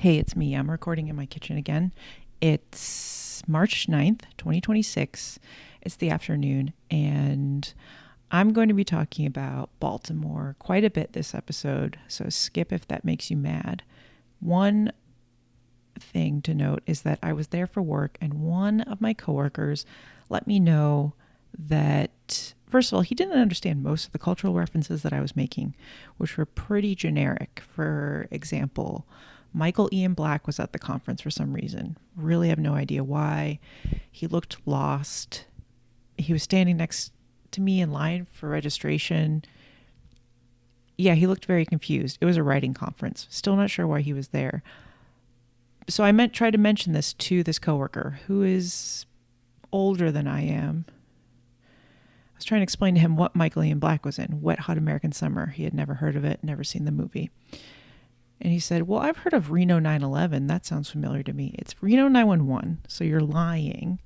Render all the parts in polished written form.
Hey, it's me. I'm recording in my kitchen again. It's March 9th, 2026. It's the afternoon, and I'm going to be talking about Baltimore quite a bit this episode, so skip if that makes you mad. One thing to note is that I was there for work, and one of my coworkers let me know that, first of all, he didn't understand most of the cultural references that I was making, which were pretty generic. For example, Michael Ian Black was at the conference for some reason. Really have no idea why. He looked lost. He was standing next to me in line for registration. Yeah, he looked very confused. It was a writing conference. Still not sure why he was there. So I tried to mention this to this coworker who is older than I am. I was trying to explain to him what Michael Ian Black was in, Wet Hot American Summer. He had never heard of it, never seen the movie. And he said, well, I've heard of Reno 911. That sounds familiar to me. It's Reno 911, so you're lying.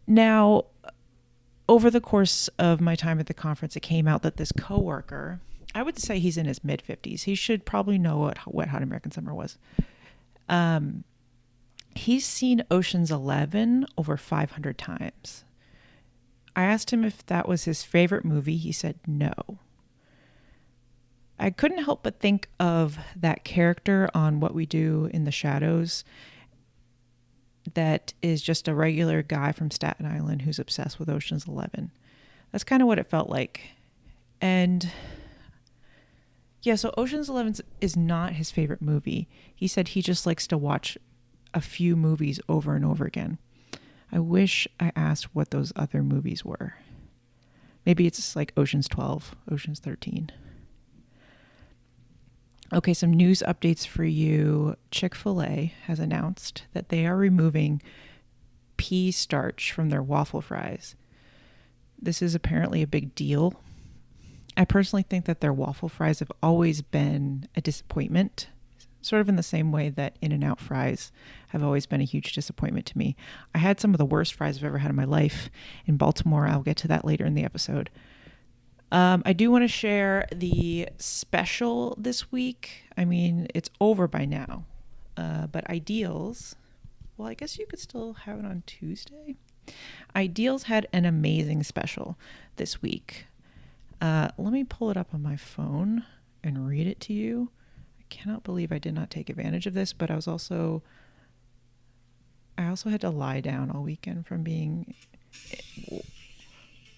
Now, over the course of my time at the conference, it came out that this coworker, I would say he's in his mid-50s. He should probably know what Wet Hot American Summer was. He's seen Ocean's 11 over 500 times. I asked him if that was his favorite movie. He said no. I couldn't help but think of that character on What We Do in the Shadows that is just a regular guy from Staten Island who's obsessed with Ocean's 11. That's kind of what it felt like. And yeah, so Ocean's 11 is not his favorite movie. He said he just likes to watch a few movies over and over again. I wish I asked what those other movies were. Maybe it's like Ocean's 12, Ocean's 13. Okay, some news updates for you. Chick-fil-A has announced that they are removing pea starch from their waffle fries. This is apparently a big deal. I personally think that their waffle fries have always been a disappointment, sort of in the same way that In-N-Out fries have always been a huge disappointment to me. I had some of the worst fries I've ever had in my life in Baltimore. I'll get to that later in the episode. I do want to share the special this week. I mean, it's over by now, but Ideals, well, I guess you could still have it on Tuesday. Ideals had an amazing special this week. Let me pull it up on my phone and read it to you. I cannot believe I did not take advantage of this, but I also had to lie down all weekend from being...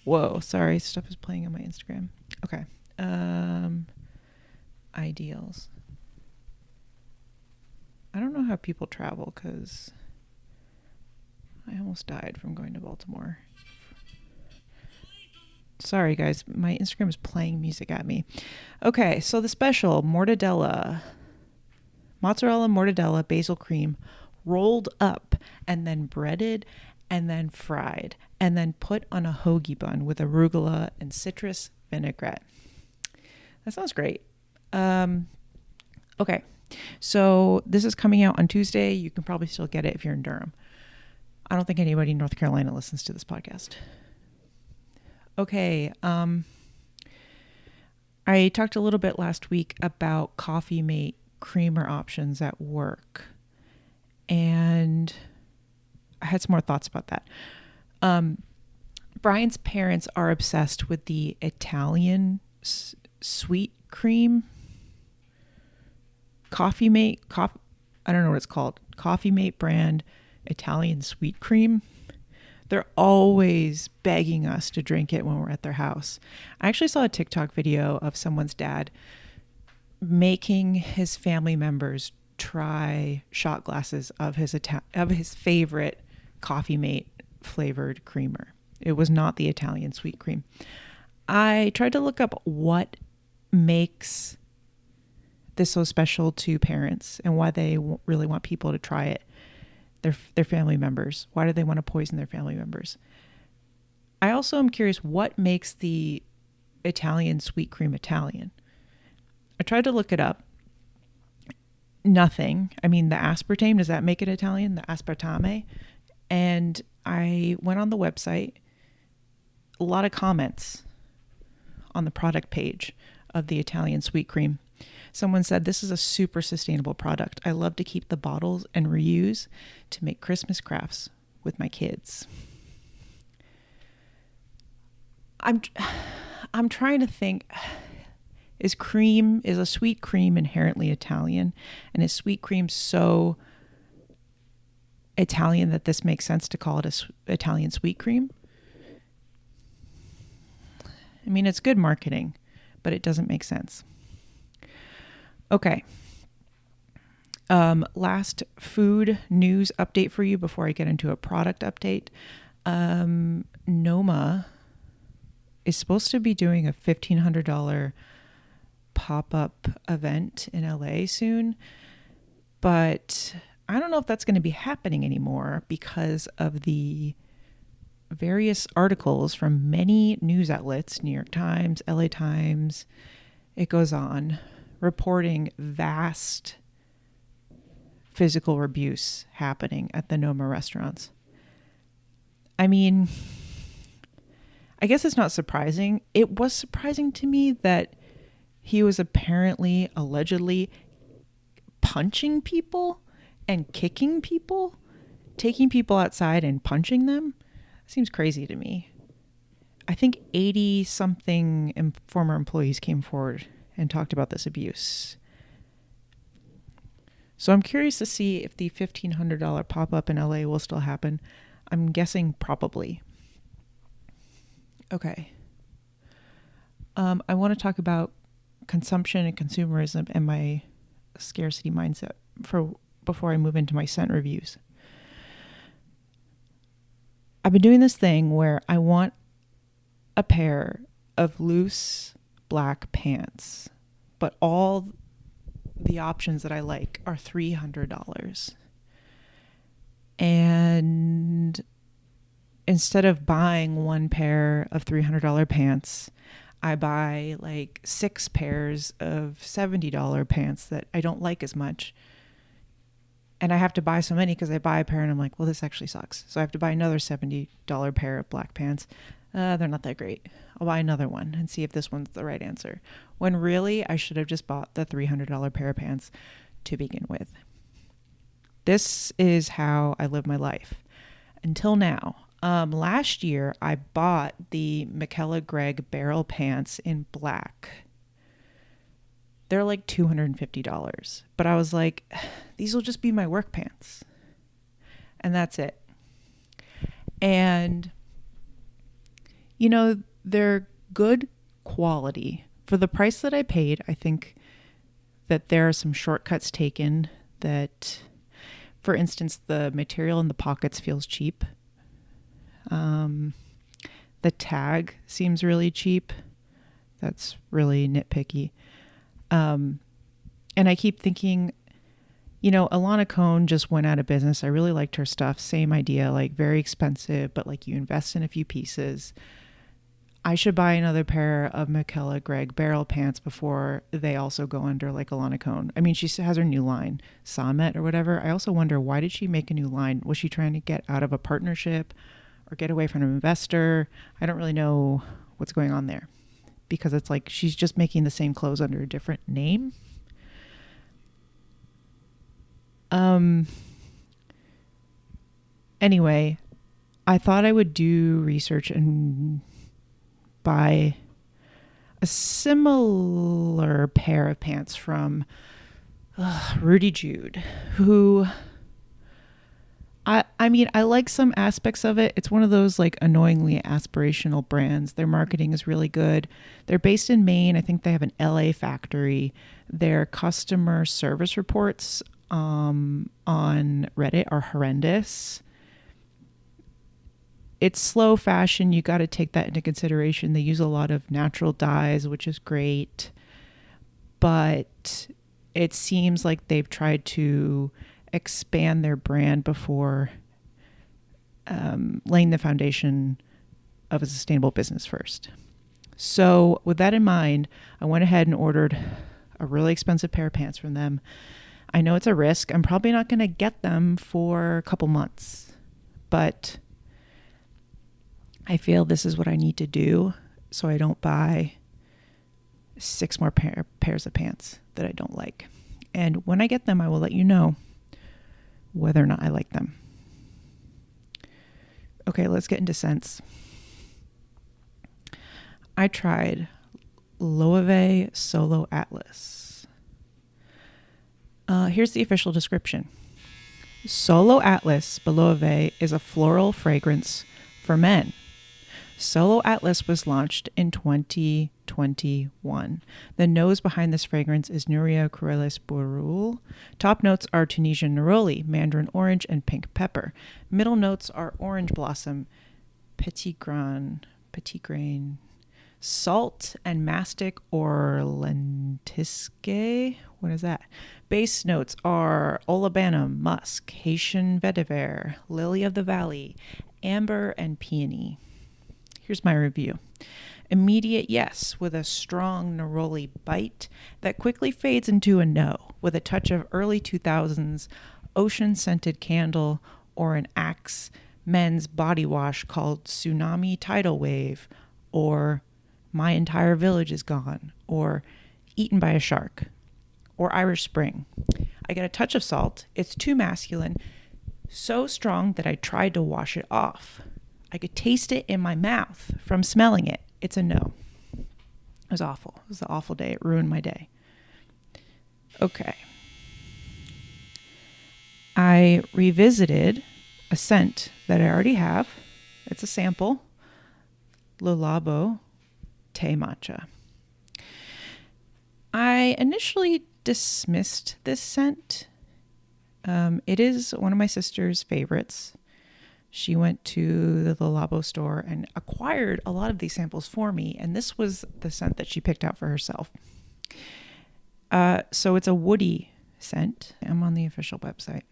Whoa, sorry, stuff is playing on my Instagram. Okay. Ideals. I don't know how people travel because I almost died from going to Baltimore. Sorry, guys. My Instagram is playing music at me. Okay, so the special, mozzarella, mortadella, basil cream, rolled up and then breaded and then fried, and then put on a hoagie bun with arugula and citrus vinaigrette. That sounds great. Okay, so this is coming out on Tuesday. You can probably still get it if you're in Durham. I don't think anybody in North Carolina listens to this podcast. Okay, I talked a little bit last week about Coffee Mate creamer options at work, and I had some more thoughts about that. Brian's parents are obsessed with the Italian sweet cream. Coffee Mate, I don't know what it's called. Coffee Mate brand Italian sweet cream. They're always begging us to drink it when we're at their house. I actually saw a TikTok video of someone's dad making his family members try shot glasses of his favorite Coffee Mate flavored creamer. It was not the Italian sweet cream. I tried to look up what makes this so special to parents and why they really want people to try it. Their family members. Why do they want to poison their family members? I also am curious what makes the Italian sweet cream Italian. I tried to look it up. Nothing. I mean, the aspartame, does that make it Italian? The aspartame? And I went on the website, a lot of comments on the product page of the Italian sweet cream. Someone said, "This is a super sustainable product. I love to keep the bottles and reuse to make Christmas crafts with my kids." I'm trying to think, is a sweet cream inherently Italian? And is sweet cream so Italian that this makes sense to call it Italian sweet cream? I mean, it's good marketing, but it doesn't make sense. Okay. Last food news update for you before I get into a product update. Noma is supposed to be doing a $1,500 pop-up event in LA soon, but I don't know if that's going to be happening anymore because of the various articles from many news outlets, New York Times, LA Times, it goes on, reporting vast physical abuse happening at the Noma restaurants. I mean, I guess it's not surprising. It was surprising to me that he was allegedly punching people and kicking people, taking people outside and punching them. Seems crazy to me. I think 80 something former employees came forward and talked about this abuse. So I'm curious to see if the $1,500 pop-up in LA will still happen. I'm guessing probably. Okay. I want to talk about consumption and consumerism and my scarcity mindset before I move into my scent reviews. I've been doing this thing where I want a pair of loose black pants, but all the options that I like are $300. And instead of buying one pair of $300 pants, I buy like 6 pairs of $70 pants that I don't like as much. And I have to buy so many because I buy a pair and I'm like, well, this actually sucks. So I have to buy another $70 pair of black pants. They're not that great. I'll buy another one and see if this one's the right answer. When really, I should have just bought the $300 pair of pants to begin with. This is how I live my life until now. Last year, I bought the Michaela Gregg barrel pants in black. They're like $250. But I was like, these will just be my work pants. And that's it. And, you know, they're good quality. For the price that I paid, I think that there are some shortcuts taken that, for instance, the material in the pockets feels cheap. The tag seems really cheap. That's really nitpicky. And I keep thinking, you know, Alana Cohn just went out of business. I really liked her stuff. Same idea, like very expensive, but like you invest in a few pieces. I should buy another pair of Michaela Gregg barrel pants before they also go under like Alana Cohn. I mean, she has her new line, Samet or whatever. I also wonder, why did she make a new line? Was she trying to get out of a partnership or get away from an investor? I don't really know what's going on there, because it's like she's just making the same clothes under a different name. Anyway, I thought I would do research and buy a similar pair of pants from Rudy Jude, who I mean, I like some aspects of it. It's one of those like annoyingly aspirational brands. Their marketing is really good. They're based in Maine. I think they have an LA factory. Their customer service reports on Reddit are horrendous. It's slow fashion. You got to take that into consideration. They use a lot of natural dyes, which is great. But it seems like they've tried to expand their brand before laying the foundation of a sustainable business first. So with that in mind, I went ahead and ordered a really expensive pair of pants from them. I know it's a risk. I'm probably not going to get them for a couple months, but I feel this is what I need to do so I don't buy 6 more pairs of pants that I don't like. And when I get them, I will let you know whether or not I like them. Okay, let's get into scents. I tried Loewe Solo Atlas. Here's the official description. Solo Atlas by Loewe is a floral fragrance for men. Solo Atlas was launched in 2021. The nose behind this fragrance is Nuria Cruelis Bourul. Top notes are Tunisian neroli, mandarin orange, and pink pepper. Middle notes are orange blossom, petit grain, salt, and mastic or lentisque. What is that? Base notes are olibanum, musk, Haitian vetiver, lily of the valley, amber, and peony. Here's my review. Immediate yes, with a strong neroli bite that quickly fades into a no, with a touch of early 2000s ocean-scented candle or an Axe men's body wash called Tsunami Tidal Wave, or My Entire Village is Gone, or Eaten by a Shark, or Irish Spring. I get a touch of salt. It's too masculine, so strong that I tried to wash it off. I could taste it in my mouth from smelling it. It's a no. It was awful. It was an awful day. It ruined my day. Okay. I revisited a scent that I already have. It's a sample. Le Labo Te Matcha. I initially dismissed this scent. It is one of my sister's favorites. She went to the Labo store and acquired a lot of these samples for me, and this was the scent that she picked out for herself. So it's a woody scent. I'm on the official website.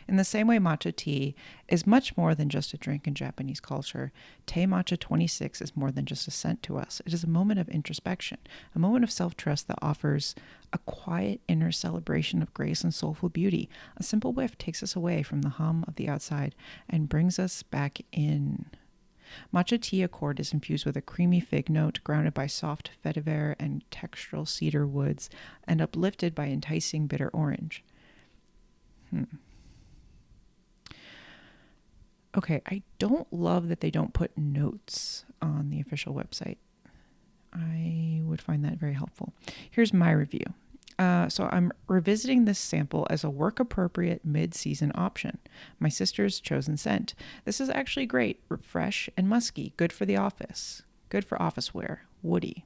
In the same way matcha tea is much more than just a drink in Japanese culture, Te Matcha 26 is more than just a scent to us. It is a moment of introspection, a moment of self-trust that offers a quiet inner celebration of grace and soulful beauty. A simple whiff takes us away from the hum of the outside and brings us back in. Matcha tea accord is infused with a creamy fig note grounded by soft vetiver and textural cedar woods and uplifted by enticing bitter orange. Okay, I don't love that they don't put notes on the official website. I would find that very helpful. Here's my review. So I'm revisiting this sample as a work-appropriate mid-season option. My sister's chosen scent. This is actually great, fresh and musky, good for the office, good for office wear, woody.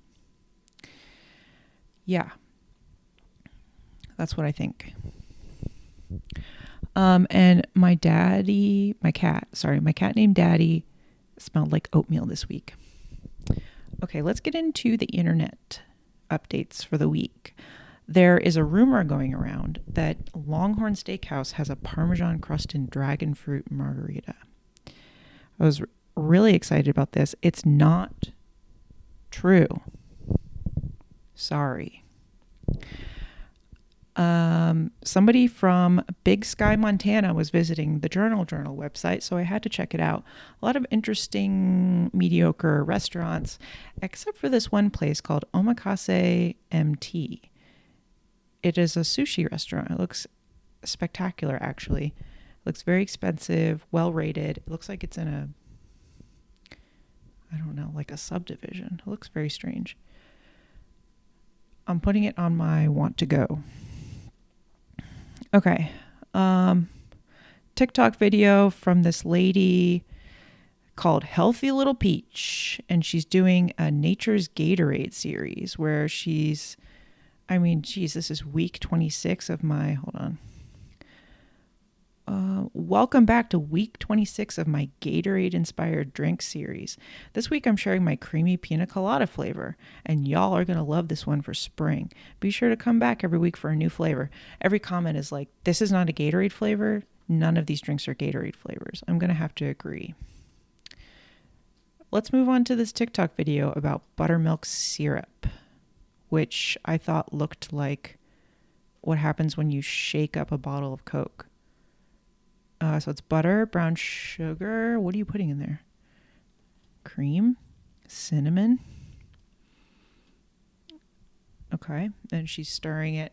Yeah, that's what I think. And my cat named Daddy smelled like oatmeal this week. Okay, let's get into the internet updates for the week. There is a rumor going around that Longhorn Steakhouse has a Parmesan crusted dragon fruit margarita. I was really excited about this. It's not true. Sorry. Somebody from Big Sky, Montana was visiting the Journal website, so I had to check it out. A lot of interesting, mediocre restaurants, except for this one place called Omakase MT. It is a sushi restaurant. It looks spectacular, actually. It looks very expensive, well rated. It looks like it's in like a subdivision. It looks very strange. I'm putting it on my want to go. Okay. TikTok video from this lady called Healthy Little Peach, and she's doing a Nature's Gatorade series where this is week 26 of my, welcome back to week 26 of my Gatorade-inspired drink series. This week I'm sharing my creamy pina colada flavor, and y'all are going to love this one for spring. Be sure to come back every week for a new flavor. Every comment is like, this is not a Gatorade flavor. None of these drinks are Gatorade flavors. I'm going to have to agree. Let's move on to this TikTok video about buttermilk syrup, which I thought looked like what happens when you shake up a bottle of Coke. So it's butter, brown sugar. What are you putting in there? Cream, cinnamon. Okay. And she's stirring it.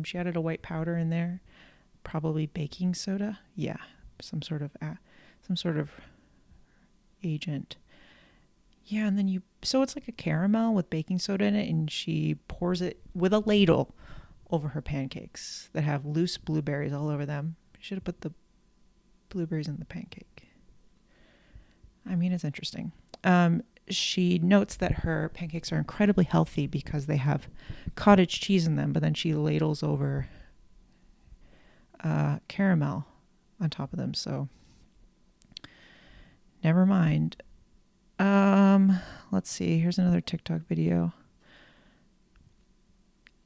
She added a white powder in there, probably baking soda. Yeah, some sort of agent. Yeah, and then so it's like a caramel with baking soda in it, and she pours it with a ladle over her pancakes that have loose blueberries all over them. She should have put the blueberries in the pancake. I mean, it's interesting. She notes that her pancakes are incredibly healthy because they have cottage cheese in them, but then she ladles over caramel on top of them. So never mind. Let's see. Here's another TikTok video.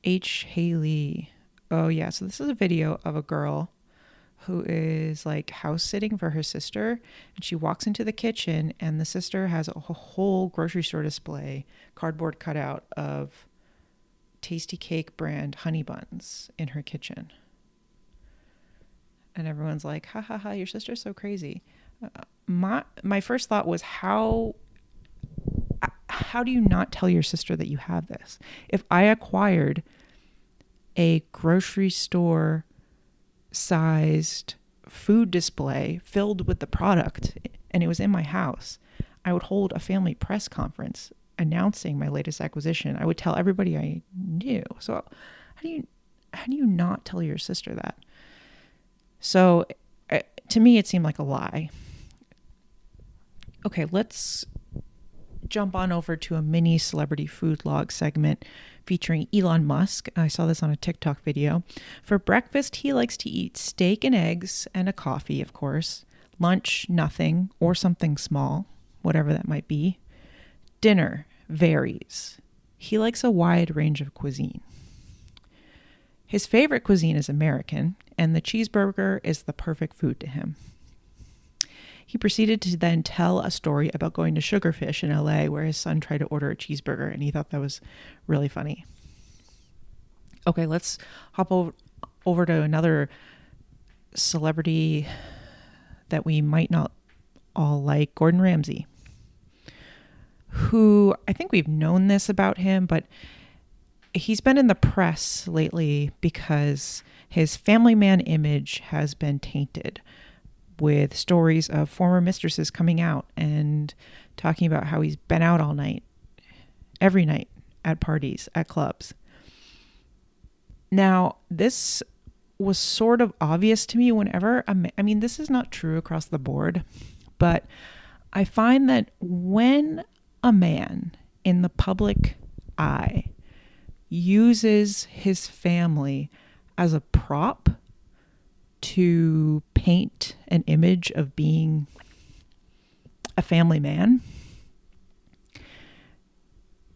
H. Haley. Oh yeah. So this is a video of a girl who is like house sitting for her sister, and she walks into the kitchen, and the sister has a whole grocery store display, cardboard cutout of Tasty Cake brand honey buns in her kitchen. And everyone's like, ha ha ha, your sister's so crazy. My first thought was, how do you not tell your sister that you have this? If I acquired a grocery store sized food display filled with the product and it was in my house, I would hold a family press conference announcing my latest acquisition. I would tell everybody I knew. So how do you not tell your sister that? So to me, it seemed like a lie. Okay, let's jump on over to a mini celebrity food log segment featuring Elon Musk. I saw this on a TikTok video. For breakfast, he likes to eat steak and eggs and a coffee, of course. Lunch, nothing, or something small, whatever that might be. Dinner varies. He likes a wide range of cuisine. His favorite cuisine is American, and the cheeseburger is the perfect food to him. He proceeded to then tell a story about going to Sugarfish in LA, where his son tried to order a cheeseburger, and he thought that was really funny. Okay, let's hop over to another celebrity that we might not all like, Gordon Ramsay, who, I think we've known this about him, but he's been in the press lately because his family man image has been tainted with stories of former mistresses coming out and talking about how he's been out all night, every night, at parties, at clubs. Now, this was sort of obvious to me whenever, I mean, this is not true across the board, but I find that when a man in the public eye uses his family as a prop to paint an image of being a family man,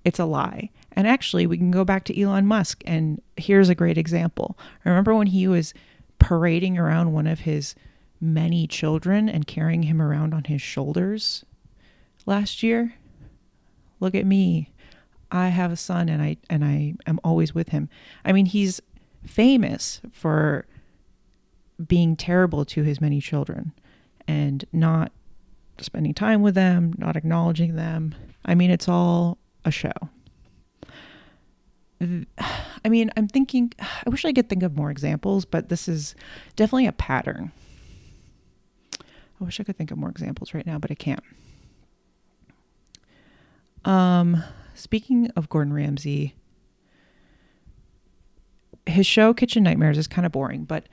it's a lie. And actually, we can go back to Elon Musk, and here's a great example. Remember when he was parading around one of his many children and carrying him around on his shoulders last year? Look at me. I have a son, and I am always with him. I mean, he's famous for being terrible to his many children and not spending time with them, not acknowledging them. I mean, it's all a show. I mean, I'm thinking, I wish I could think of more examples, but this is definitely a pattern. I wish I could think of more examples right now, but I can't. Speaking of Gordon Ramsay, his show Kitchen Nightmares is kind of boring, but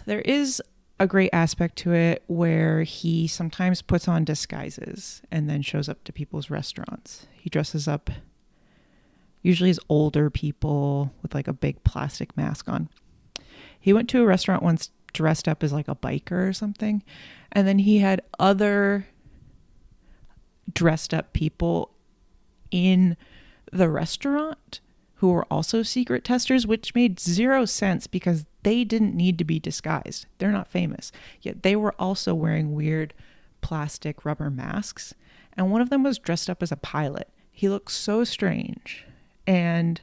there is a great aspect to it where he sometimes puts on disguises and then shows up to people's restaurants. He dresses up usually as older people with like a big plastic mask on. He went to a restaurant once dressed up as like a biker or something, and then he had other dressed up people in the restaurant who were also secret testers, which made zero sense because they didn't need to be disguised. They're not famous. Yet they were also wearing weird plastic rubber masks. And one of them was dressed up as a pilot. He looked so strange. And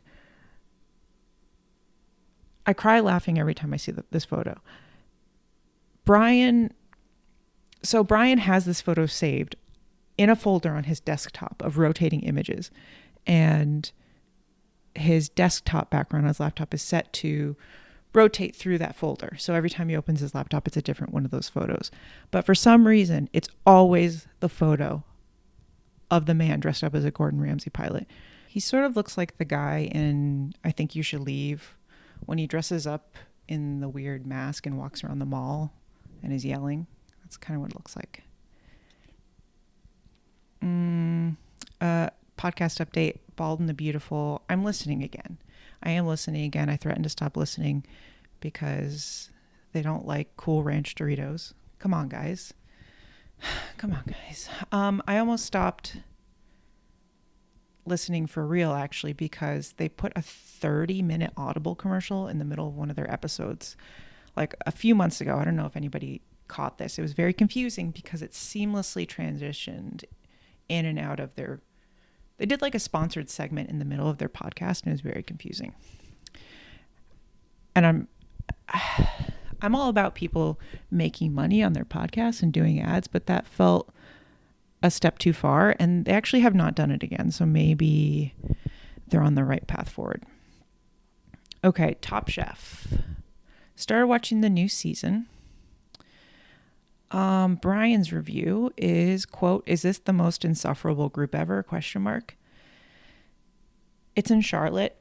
I cry laughing every time I see this photo. Brian has this photo saved in a folder on his desktop of rotating images. And his desktop background on his laptop is set to rotate through that folder. So every time he opens his laptop, it's a different one of those photos. But for some reason, it's always the photo of the man dressed up as a Gordon Ramsay pilot. He sort of looks like the guy in I Think You Should Leave when he dresses up in the weird mask and walks around the mall and is yelling. That's kind of what it looks like. Podcast update, Bald and the Beautiful. I'm listening again. I am listening again. I threatened to stop listening because they don't like Cool Ranch Doritos. Come on, guys. Come on, guys. I almost stopped listening for real, actually, because they put a 30-minute Audible commercial in the middle of one of their episodes like a few months ago. I don't know if anybody caught this. It was very confusing because it seamlessly transitioned in and out of their... They did like a sponsored segment in the middle of their podcast, and it was very confusing. And I'm all about people making money on their podcasts and doing ads, but that felt a step too far, and they actually have not done it again. So maybe they're on the right path forward. Okay, Top Chef. Started watching the new season. Brian's review is, quote, "Is this the most insufferable group ever? ? It's in Charlotte.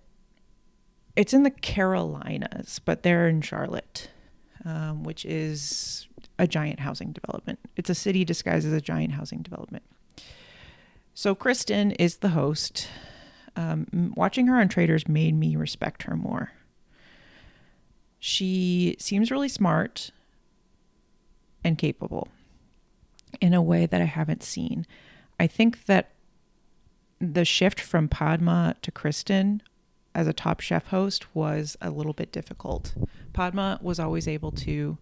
It's in the Carolinas, but they're in Charlotte, which is a giant housing development. It's a city disguised as a giant housing development. So Kristen is the host. Watching her on Traders made me respect her more. She seems really smart and capable in a way that I haven't seen. I think that the shift from Padma to Kristen as a Top Chef host was a little bit difficult. Padma was always able to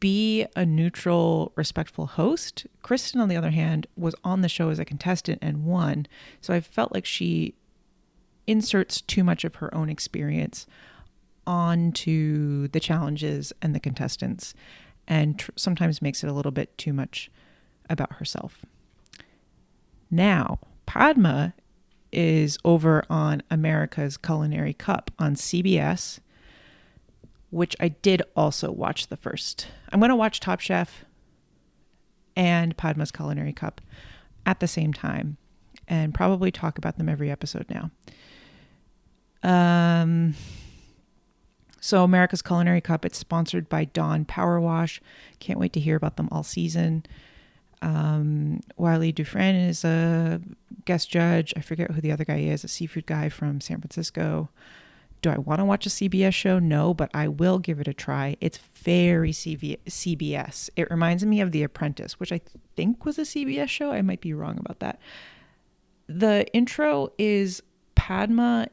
be a neutral, respectful host. Kristen, on the other hand, was on the show as a contestant and won. So I felt like she inserts too much of her own experience onto the challenges and the contestants, and sometimes makes it a little bit too much about herself. Now, Padma is over on America's Culinary Cup on CBS, which I did also watch the first. I'm going to watch Top Chef and Padma's Culinary Cup at the same time and probably talk about them every episode now. So America's Culinary Cup, it's sponsored by Dawn Power Wash. Can't wait to hear about them all season. Wiley Dufresne is a guest judge. I forget who the other guy is, a seafood guy from San Francisco. Do I want to watch a CBS show? No, but I will give it a try. It's very CBS. It reminds me of The Apprentice, which I think was a CBS show. I might be wrong about that. The intro is Padma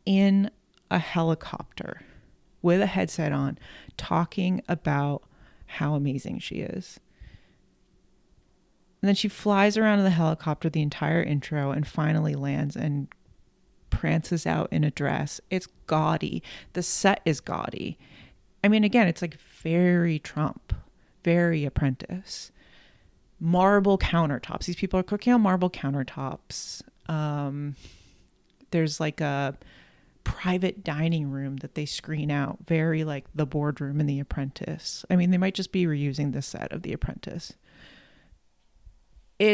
in a helicopter with a headset on, talking about how amazing she is. And then she flies around in the helicopter the entire intro and finally lands and prances out in a dress. It's gaudy. The set is gaudy. I mean, again, it's like very Trump, very Apprentice. Marble countertops. These people are cooking on marble countertops. There's like a private dining room that they screen out, very like the boardroom in The Apprentice. I mean, they might just be reusing the set of The Apprentice. I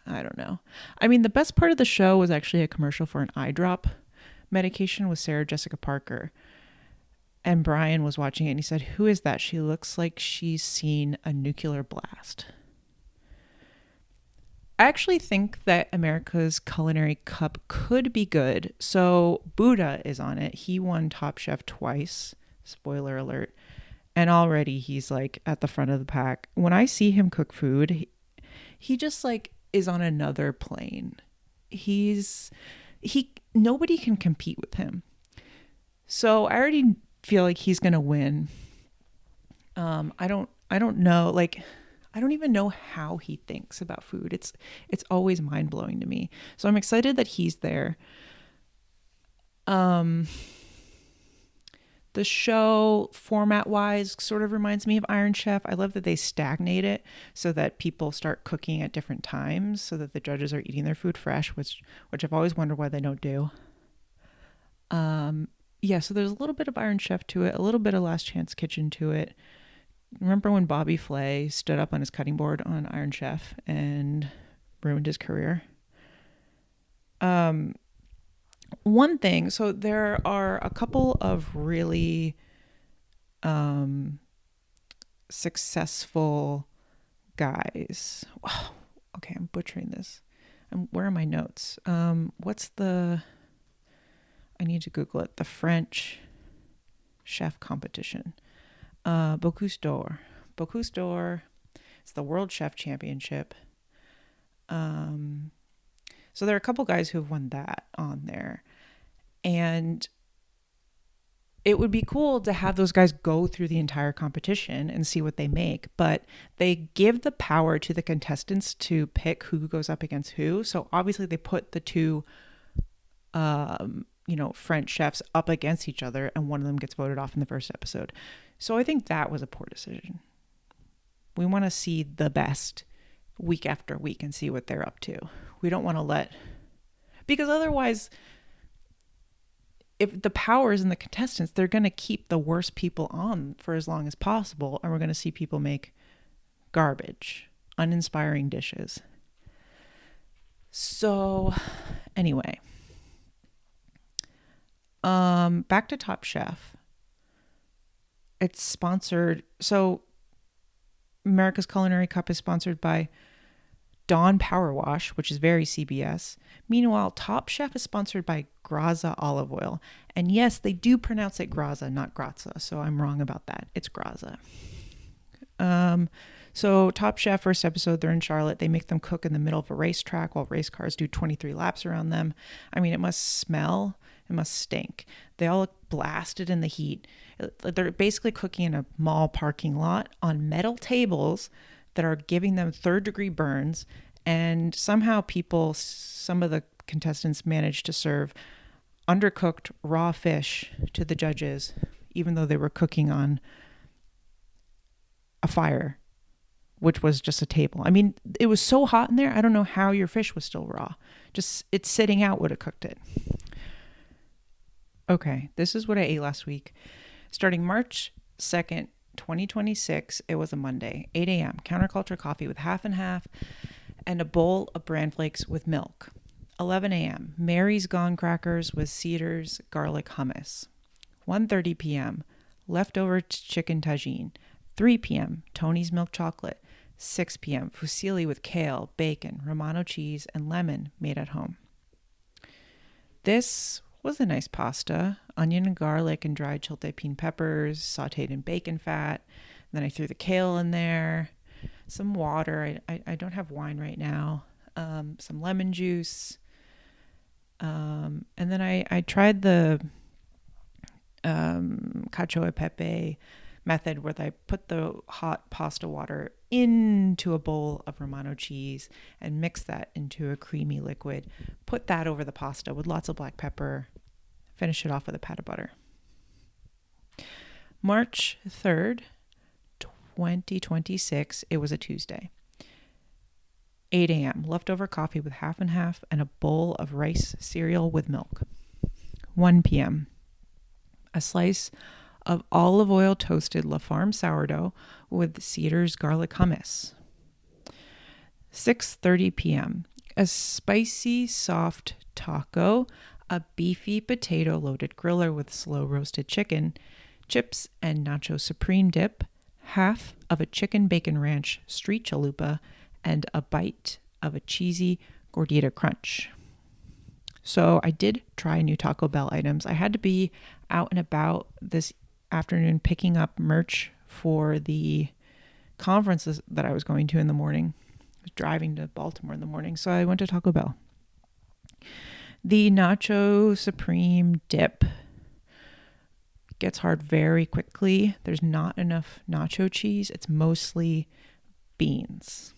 don't know. I mean, the best part of the show was actually a commercial for an eye drop medication with Sarah Jessica Parker. And Brian was watching it and he said, "Who is that? She looks like she's seen a nuclear blast." I actually think that America's Culinary Cup could be good. So Buddha is on it. He won Top Chef twice. Spoiler alert. And already he's like at the front of the pack. When I see him cook food, he just like is on another plane. Nobody can compete with him. So I already feel like he's going to win. I don't know. Like, I don't even know how he thinks about food. It's always mind blowing to me. So I'm excited that he's there. The show, format-wise, sort of reminds me of Iron Chef. I love that they stagnate it so that people start cooking at different times so that the judges are eating their food fresh, which I've always wondered why they don't do. Yeah, so there's a little bit of Iron Chef to it, a little bit of Last Chance Kitchen to it. Remember when Bobby Flay stood up on his cutting board on Iron Chef and ruined his career? One thing, so there are a couple of really successful guys. Wow. Okay, I'm butchering this. Where are my notes? What's the... I need to Google it. The French chef competition. Bocuse d'Or. Bocuse d'Or. It's the World Chef Championship. So there are a couple guys who have won that on there. And it would be cool to have those guys go through the entire competition and see what they make. But they give the power to the contestants to pick who goes up against who. So obviously they put the two, French chefs up against each other, and one of them gets voted off in the first episode. So I think that was a poor decision. We want to see the best week after week and see what they're up to. We don't want to because otherwise, if the power is in the contestants, they're going to keep the worst people on for as long as possible. And we're going to see people make garbage, uninspiring dishes. So anyway, back to Top Chef. It's sponsored. So America's Culinary Cup is sponsored by Dawn Power Wash, which is very CBS. Meanwhile, Top Chef is sponsored by Graza olive oil. And yes, they do pronounce it Graza, not Grazza. So I'm wrong about that. It's Graza. So Top Chef, first episode, they're in Charlotte. They make them cook in the middle of a racetrack while race cars do 23 laps around them. I mean, it must smell. It must stink. They all look blasted in the heat. They're basically cooking in a mall parking lot on metal tables that are giving them third-degree burns. And somehow some of the contestants managed to serve undercooked raw fish to the judges, even though they were cooking on a fire, which was just a table. I mean, it was so hot in there, I don't know how your fish was still raw. Just it's sitting out would have cooked it. Okay, this is what I ate last week. Starting March 2nd, 2026, it was a Monday, 8 a.m., counterculture coffee with half and half and a bowl of bran flakes with milk. 11 a.m., Mary's Gone crackers with Cedar's garlic hummus. 1:30 p.m., leftover chicken tagine. 3 p.m., Tony's milk chocolate. 6 p.m., fusilli with kale, bacon, Romano cheese, and lemon made at home. This was a nice pasta, onion and garlic and dried chiltepin peppers, sauteed in bacon fat. And then I threw the kale in there, some water. I don't have wine right now. Some lemon juice. And then I tried the cacio e pepe method where I put the hot pasta water into a bowl of Romano cheese and mix that into a creamy liquid. Put that over the pasta with lots of black pepper. Finish it off with a pat of butter. March 3rd, 2026. It was a Tuesday. 8 a.m. Leftover coffee with half and half and a bowl of rice cereal with milk. 1 p.m. A slice of olive oil toasted La Farm sourdough with Cedar's garlic hummus. 6:30 p.m. A spicy soft taco, a beefy potato loaded griller with slow roasted chicken, chips and nacho supreme dip, half of a chicken bacon ranch street chalupa, and a bite of a cheesy gordita crunch. So I did try new Taco Bell items. I had to be out and about this afternoon picking up merch for the conferences that I was going to in the morning. I was driving to Baltimore in the morning, so I went to Taco Bell. The nacho supreme dip gets hard very quickly. There's not enough nacho cheese. It's mostly beans.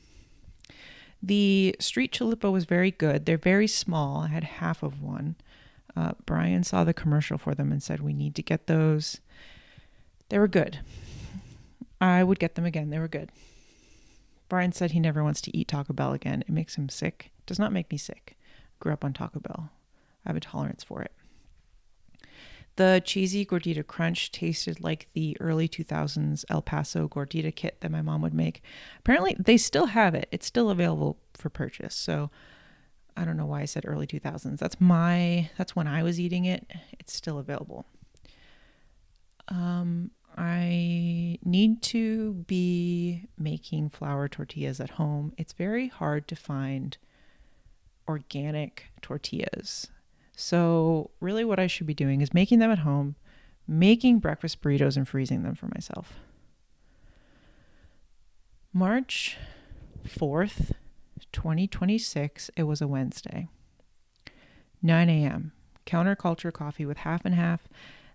The street chalupa was very good. They're very small. I had half of one. Brian saw the commercial for them and said, we need to get those. They were good. I would get them again. They were good. Brian said he never wants to eat Taco Bell again. It makes him sick. It does not make me sick. Grew up on Taco Bell. I have a tolerance for it. The cheesy gordita crunch tasted like the early 2000s El Paso gordita kit that my mom would make. Apparently, they still have it. It's still available for purchase. So I don't know why I said early 2000s. That's when I was eating it. It's still available. I need to be making flour tortillas at home. It's very hard to find organic tortillas. So really what I should be doing is making them at home, making breakfast burritos and freezing them for myself. March 4th, 2026, it was a Wednesday. 9 a.m. Counterculture coffee with half and half,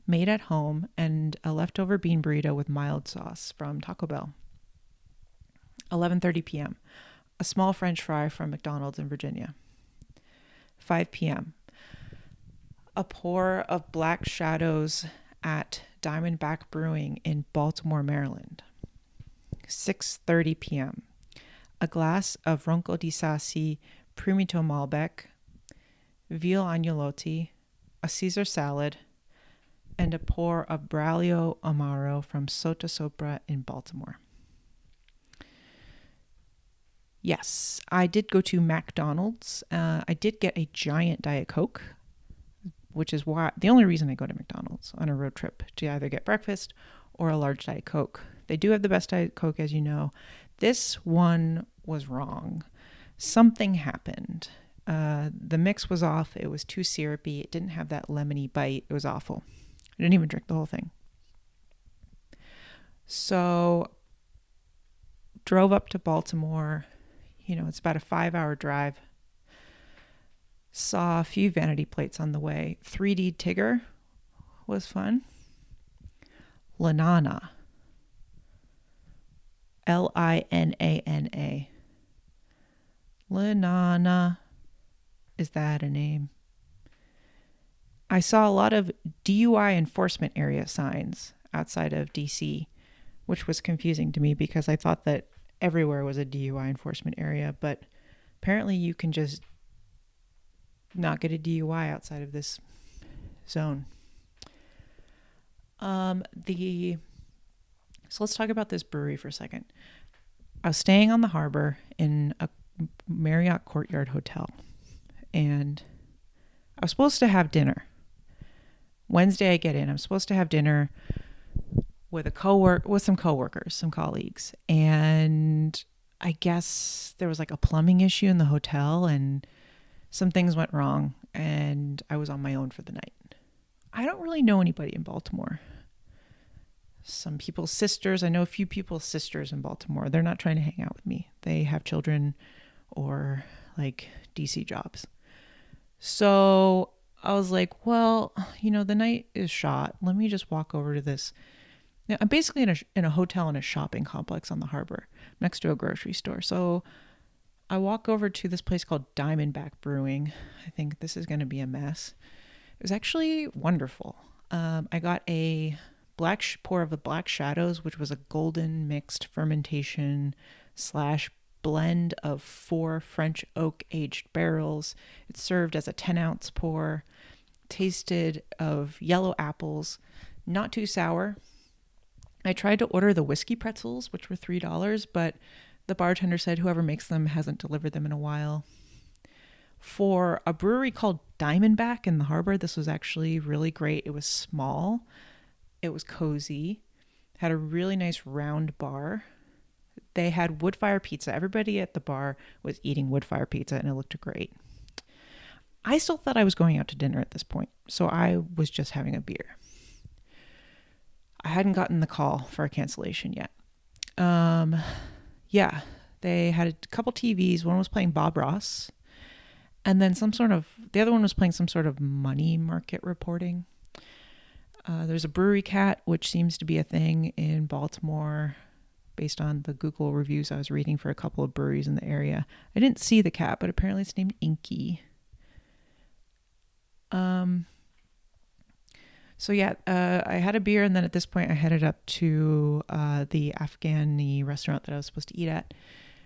made at home, and a leftover bean burrito with mild sauce from Taco Bell. 11:30 p.m. A small French fry from McDonald's in Virginia. 5 p.m. A pour of Black Shadows at Diamondback Brewing in Baltimore, Maryland. 6:30 p.m. A glass of Ronco di Sassi Primito Malbec, Veal agnolotti, a Caesar salad, and a pour of Braulio Amaro from Sotto Sopra in Baltimore. Yes, I did go to McDonald's. I did get a giant Diet Coke, which is why the only reason I go to McDonald's on a road trip, to either get breakfast or a large Diet Coke. They do have the best Diet Coke, as you know. This one was wrong. Something happened. The mix was off. It was too syrupy. It didn't have that lemony bite. It was awful. I didn't even drink the whole thing. So drove up to Baltimore. It's about a 5-hour drive. Saw a few vanity plates on the way. 3D Tigger was fun. Linana. Linana. Linana. Is that a name? I saw a lot of DUI enforcement area signs outside of DC, which was confusing to me because I thought that everywhere was a DUI enforcement area, but apparently you can just not get a DUI outside of this zone. So let's talk about this brewery for a second. I was staying on the harbor in a Marriott Courtyard hotel, and I was supposed to have dinner. Wednesday I get in. I'm supposed to have dinner with some coworkers, some colleagues, and I guess there was like a plumbing issue in the hotel, and some things went wrong, and I was on my own for the night. I don't really know anybody in Baltimore. Some people's sisters. I know a few people's sisters in Baltimore. They're not trying to hang out with me. They have children or like DC jobs. So I was like, well, the night is shot. Let me just walk over to this. Now, I'm basically in a hotel in a shopping complex on the harbor next to a grocery store. So I walk over to this place called Diamondback Brewing. I think this is going to be a mess. It was actually wonderful. I got a pour of the Black Shadows, which was a golden mixed fermentation / blend of 4 French oak aged barrels. It served as a 10-ounce pour. Tasted of yellow apples, not too sour. I tried to order the whiskey pretzels, which were $3, but the bartender said whoever makes them hasn't delivered them in a while. For a brewery called Diamondback in the harbor, this was actually really great. It was small. It was cozy. Had a really nice round bar. They had wood fire pizza. Everybody at the bar was eating wood fire pizza, and it looked great. I still thought I was going out to dinner at this point, so I was just having a beer. I hadn't gotten the call for a cancellation yet. They had a couple TVs. One was playing Bob Ross, and then the other one was playing some sort of money market reporting. There's a brewery cat, which seems to be a thing in Baltimore based on the Google reviews I was reading for a couple of breweries in the area. I didn't see the cat, but apparently it's named Inky. So yeah, I had a beer, and then at this point I headed up to the Afghani restaurant that I was supposed to eat at.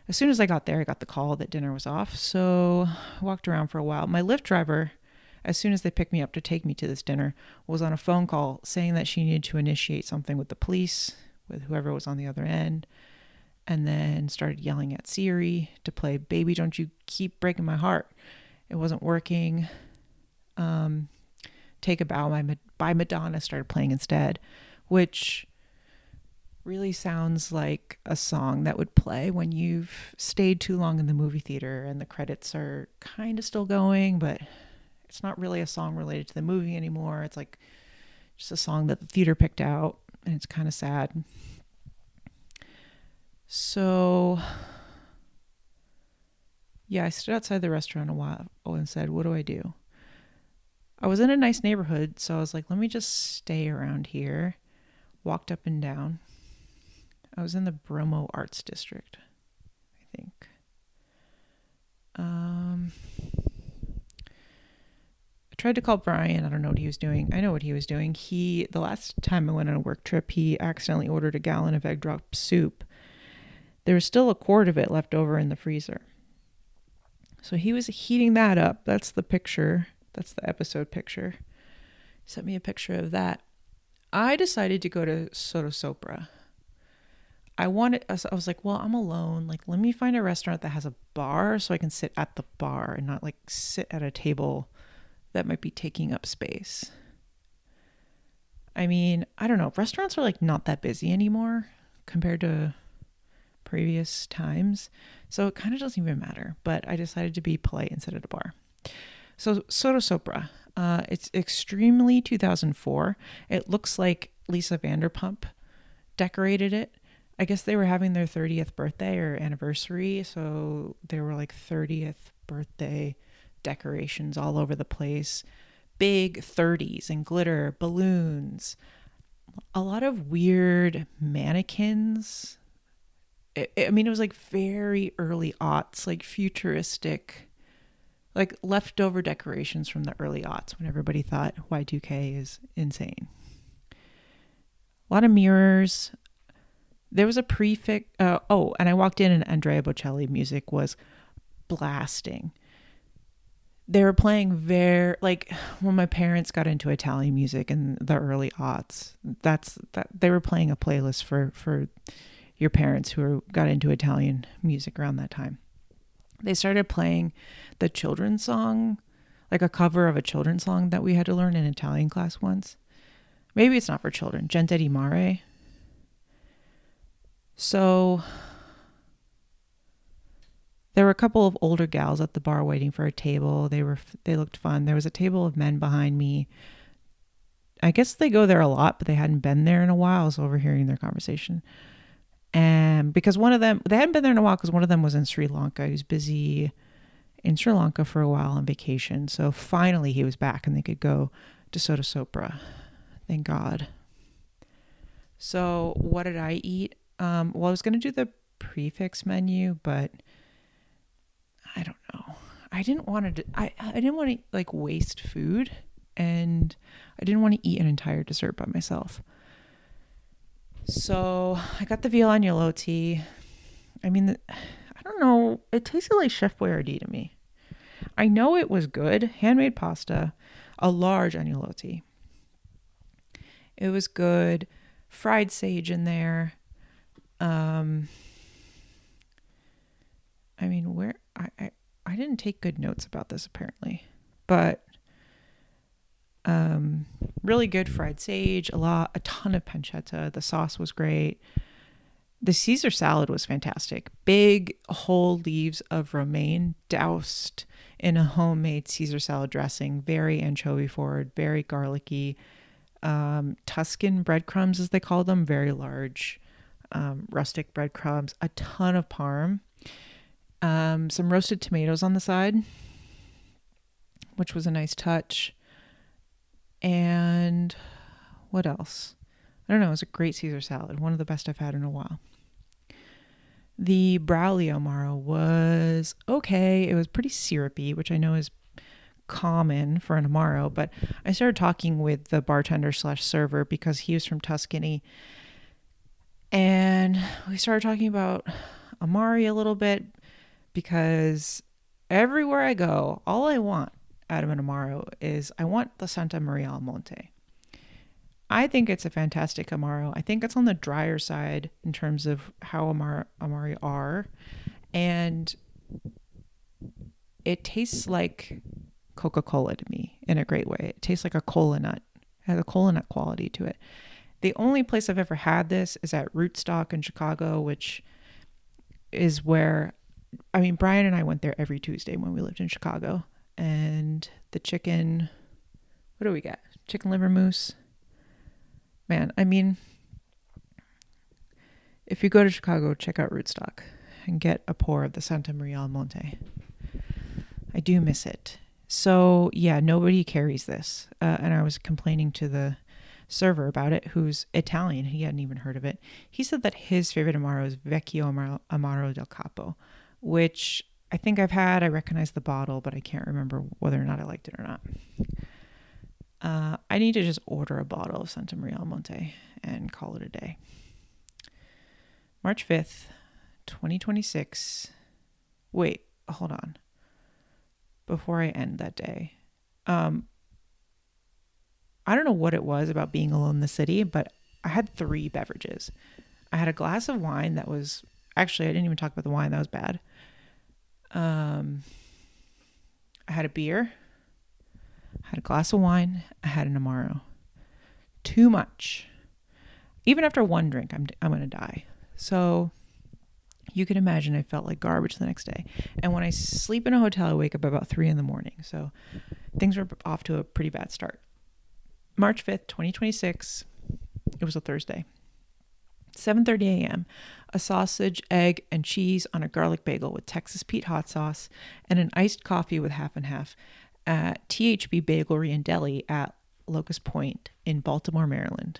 As soon as I got there, I got the call that dinner was off. So I walked around for a while. My Lyft driver, as soon as they picked me up to take me to this dinner, was on a phone call saying that she needed to initiate something with the police, with whoever was on the other end, and then started yelling at Siri to play Baby Don't You Keep Breaking My Heart. It wasn't working. Take a Bow by Madonna started playing instead, which really sounds like a song that would play when you've stayed too long in the movie theater and the credits are kind of still going, but it's not really a song related to the movie anymore. It's like just a song that the theater picked out, and it's kind of sad. So yeah, I stood outside the restaurant a while and said, what do I do? I was in a nice neighborhood, so I was like, let me just stay around here. Walked up and down. I was in the Bromo Arts District, I think. I tried to call Brian. I don't know what he was doing. I know what he was doing. The last time I went on a work trip, he accidentally ordered a gallon of egg drop soup. There was still a quart of it left over in the freezer. So he was heating that up. That's the picture. That's the episode picture. He sent me a picture of that. I decided to go to Soto Sopra. I was like, well, I'm alone. Like, let me find a restaurant that has a bar so I can sit at the bar and not like sit at a table that might be taking up space. I mean, I don't know. Restaurants are like not that busy anymore compared to previous times. So it kind of doesn't even matter. But I decided to be polite and sit at a bar. So Soto Sopra, it's extremely 2004. It looks like Lisa Vanderpump decorated it. I guess they were having their 30th birthday or anniversary, so there were like 30th birthday decorations all over the place. Big 30s and glitter, balloons, a lot of weird mannequins. I mean, it was like very early aughts, like futuristic, like leftover decorations from the early aughts when everybody thought Y2K is insane. A lot of mirrors. There was a prefix. And I walked in and Andrea Bocelli music was blasting. They were playing like when my parents got into Italian music in the early aughts. They were playing a playlist for your parents who got into Italian music around that time. They started playing the children's song, like a cover of a children's song that we had to learn in Italian class once. Maybe it's not for children. Gente di Mare. So there were a couple of older gals at the bar waiting for a table. They looked fun. There was a table of men behind me. I guess they go there a lot, but they hadn't been there in a while. I was overhearing their conversation. And because they hadn't been there in a while because one of them was in Sri Lanka. He was busy in Sri Lanka for a while on vacation. So finally he was back and they could go to Soto Sopra. Thank God. So what did I eat? Well, I was going to do the prefix menu, but I don't know. I didn't want to like waste food, and I didn't want to eat an entire dessert by myself. So I got the veal agnolotti. I mean, I don't know. It tasted like Chef Boyardee to me. I know it was good. Handmade pasta, a large agnolotti. It was good. Fried sage in there. I mean, where I didn't take good notes about this apparently, but really good fried sage, a ton of pancetta. The sauce was great. The Caesar salad was fantastic. Big whole leaves of romaine doused in a homemade Caesar salad dressing, very anchovy forward, very garlicky. Tuscan breadcrumbs, as they call them, very large, rustic breadcrumbs, a ton of parm, some roasted tomatoes on the side, which was a nice touch. And what else? I don't know. It was a great Caesar salad. One of the best I've had in a while. The Braulio Amaro was okay. It was pretty syrupy, which I know is common for an Amaro, but I started talking with the bartender slash server because he was from Tuscany. And we started talking about Amari a little bit because everywhere I go, all I want out of an Amaro is I want the Santa Maria al Monte. I think it's a fantastic Amaro. I think it's on the drier side in terms of how Amari are. And it tastes like Coca-Cola to me in a great way. It tastes like a cola nut. It has a cola nut quality to it. The only place I've ever had this is at Rootstock in Chicago, which is where, I mean, Brian and I went there every Tuesday when we lived in Chicago. And the chicken, what do we get? Chicken liver mousse. Man, I mean, if you go to Chicago, check out Rootstock and get a pour of the Santa Maria al Monte. I do miss it. So yeah, nobody carries this. And I was complaining to the server about it, who's Italian. He hadn't even heard of it. He said that his favorite Amaro is Vecchio Amaro del Capo, which I think I've had. I recognize the bottle, but I can't remember whether or not I liked it or not. I need to just order a bottle of Santa Maria al Monte and call it a day. March 5th, 2026. Wait, hold on. Before I end that day. I don't know what it was about being alone in the city, but I had 3 beverages. I had a glass of wine that was, actually, I didn't even talk about the wine. That was bad. I had a beer. I had a glass of wine. I had an Amaro. Too much. Even after one drink, I'm going to die. So you can imagine I felt like garbage the next day. And when I sleep in a hotel, I wake up about 3 a.m. So things were off to a pretty bad start. March 5th, 2026. It was a Thursday. 7:30 a.m. A sausage, egg, and cheese on a garlic bagel with Texas Pete hot sauce and an iced coffee with half and half at THB Bagelry and Deli at Locust Point in Baltimore, Maryland.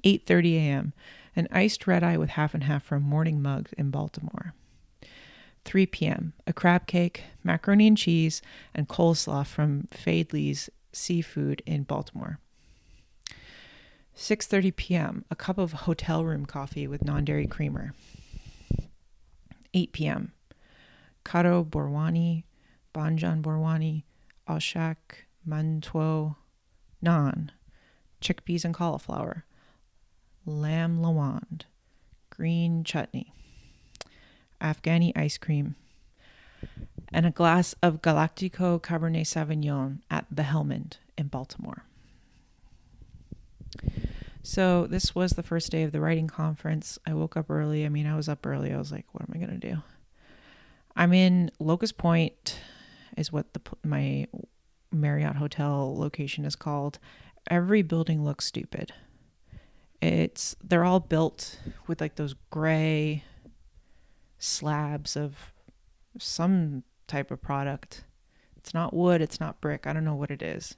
8:30 a.m. An iced red eye with half and half from Morning Mugs in Baltimore. 3 p.m. A crab cake, macaroni and cheese, and coleslaw from Fadley's Seafood in Baltimore. 6:30 p.m. A cup of hotel room coffee with non-dairy creamer. 8 p.m. Caro Borwani, Banjan Borwani, Oshak, Mantuo, Naan, chickpeas and cauliflower, lamb lawand, green chutney, Afghani ice cream, and a glass of Galactico Cabernet Sauvignon at the Helmand in Baltimore. So this was the first day of the writing conference. I woke up early. I was up early. I was like, what am I going to do? I'm in Locust Point is what my Marriott hotel location is called. Every building looks stupid. They're all built with like those gray slabs of some type of product. It's not wood. It's not brick. I don't know what it is.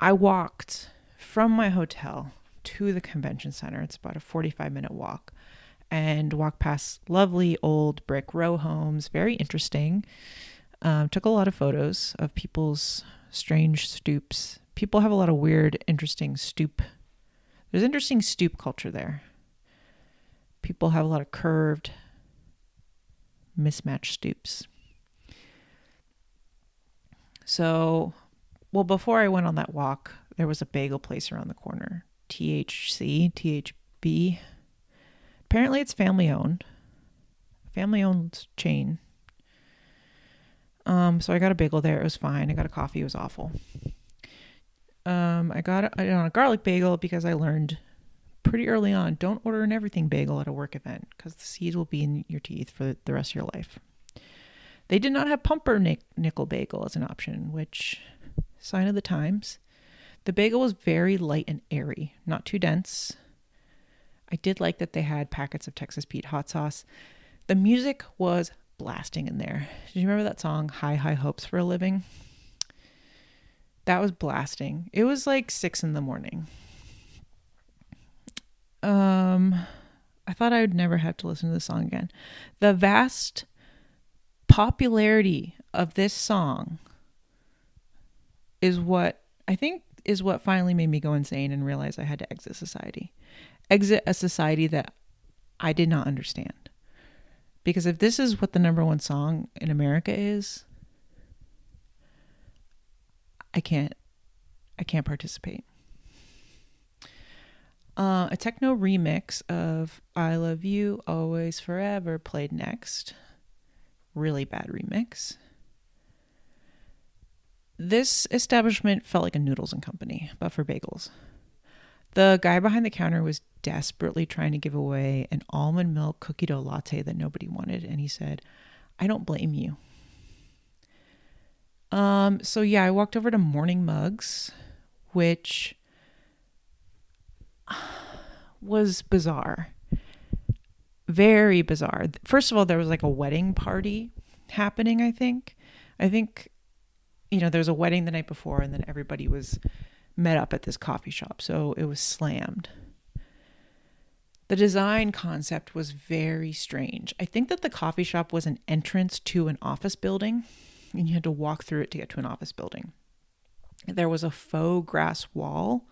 I walked from my hotel to the convention center. It's about a 45-minute walk, and walked past lovely old brick row homes. Very interesting. Took a lot of photos of people's strange stoops. People have a lot of weird, interesting stoop. There's interesting stoop culture there. People have a lot of curved, mismatched stoops. So, well, before I went on that walk, there was a bagel place around the corner. THB. Apparently it's family owned chain. So I got a bagel there. It was fine. I got a coffee. It was awful. I got it on a garlic bagel because I learned pretty early on, don't order an everything bagel at a work event because the seeds will be in your teeth for the rest of your life. They did not have pumpernickel bagel as an option, which, sign of the times. The bagel was very light and airy, not too dense. I did like that they had packets of Texas Pete hot sauce. The music was blasting in there. Did you remember that song, High High Hopes for a Living? That was blasting. It was like 6 a.m. I thought I would never have to listen to the song again. The vast popularity of this song is what I think is what finally made me go insane and realize I had to exit society. Exit a society that I did not understand. Because if this is what the number one song in America is, I can't participate. A techno remix of I Love You Always Forever played next. Really bad remix. This establishment felt like a Noodles and Company, but for bagels. The guy behind the counter was desperately trying to give away an almond milk cookie dough latte that nobody wanted, and he said, "I don't blame you." So yeah, I walked over to Morning Mugs, which was bizarre. Very bizarre. First of all, there was like a wedding party happening, I think. There was a wedding the night before, and then everybody was met up at this coffee shop. So it was slammed. The design concept was very strange. I think that the coffee shop was an entrance to an office building, and you had to walk through it to get to an office building. There was a faux grass wall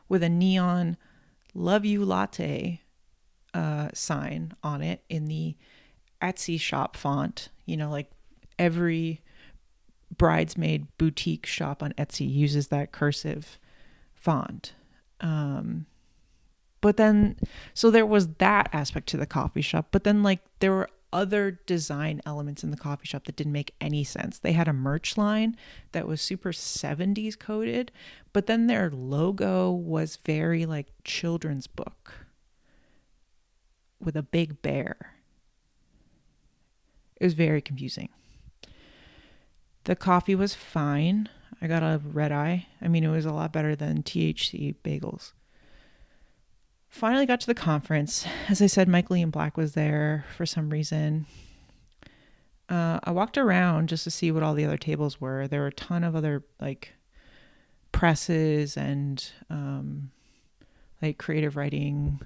with a neon "Love You Latte" sign on it in the Etsy shop font. Like every bridesmaid boutique shop on Etsy uses that cursive font. But then, so there was that aspect to the coffee shop, but then like there were other design elements in the coffee shop that didn't make any sense. They had a merch line that was super 70s coded, but then their logo was very like children's book with a big bear. It was very confusing. The coffee was fine. I got a red eye. I mean, it was a lot better than THC bagels. Finally got to the conference. As I said, Michael Ian Black was there for some reason. I walked around just to see what all the other tables were. There were a ton of other like presses and like creative writing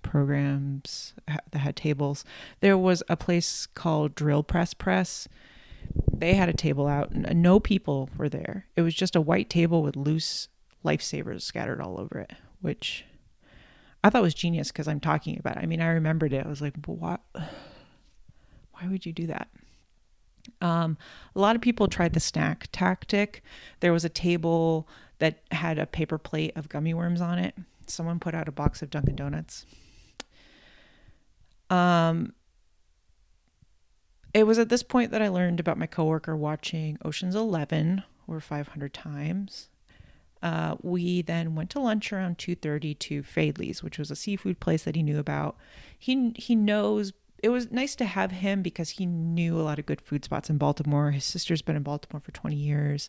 programs that had tables. There was a place called Drill Press. They had a table out and no people were there. It was just a white table with loose lifesavers scattered all over it, which I thought was genius because I'm talking about it. I mean, I remembered it. I was like, what? Why would you do that? A lot of people tried the snack tactic. There was a table that had a paper plate of gummy worms on it. Someone put out a box of Dunkin' Donuts. It was at this point that I learned about my coworker watching Ocean's 11 over 500 times. We then went to lunch around 2:30 to Fadley's, which was a seafood place that he knew about. He knows, it was nice to have him because he knew a lot of good food spots in Baltimore. His sister's been in Baltimore for 20 years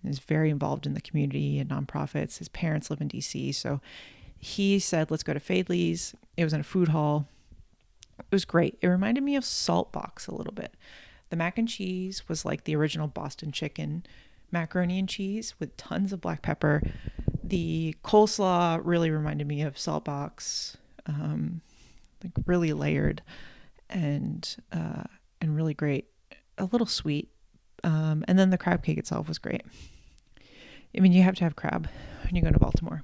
and is very involved in the community and nonprofits. His parents live in DC. So he said, let's go to Fadley's. It was in a food hall. It was great. It reminded me of Salt Box a little bit. The mac and cheese was like the original Boston chicken macaroni and cheese with tons of black pepper. The coleslaw really reminded me of Salt Box, like really layered and really great. A little sweet. And then the crab cake itself was great. I mean, you have to have crab when you go to Baltimore.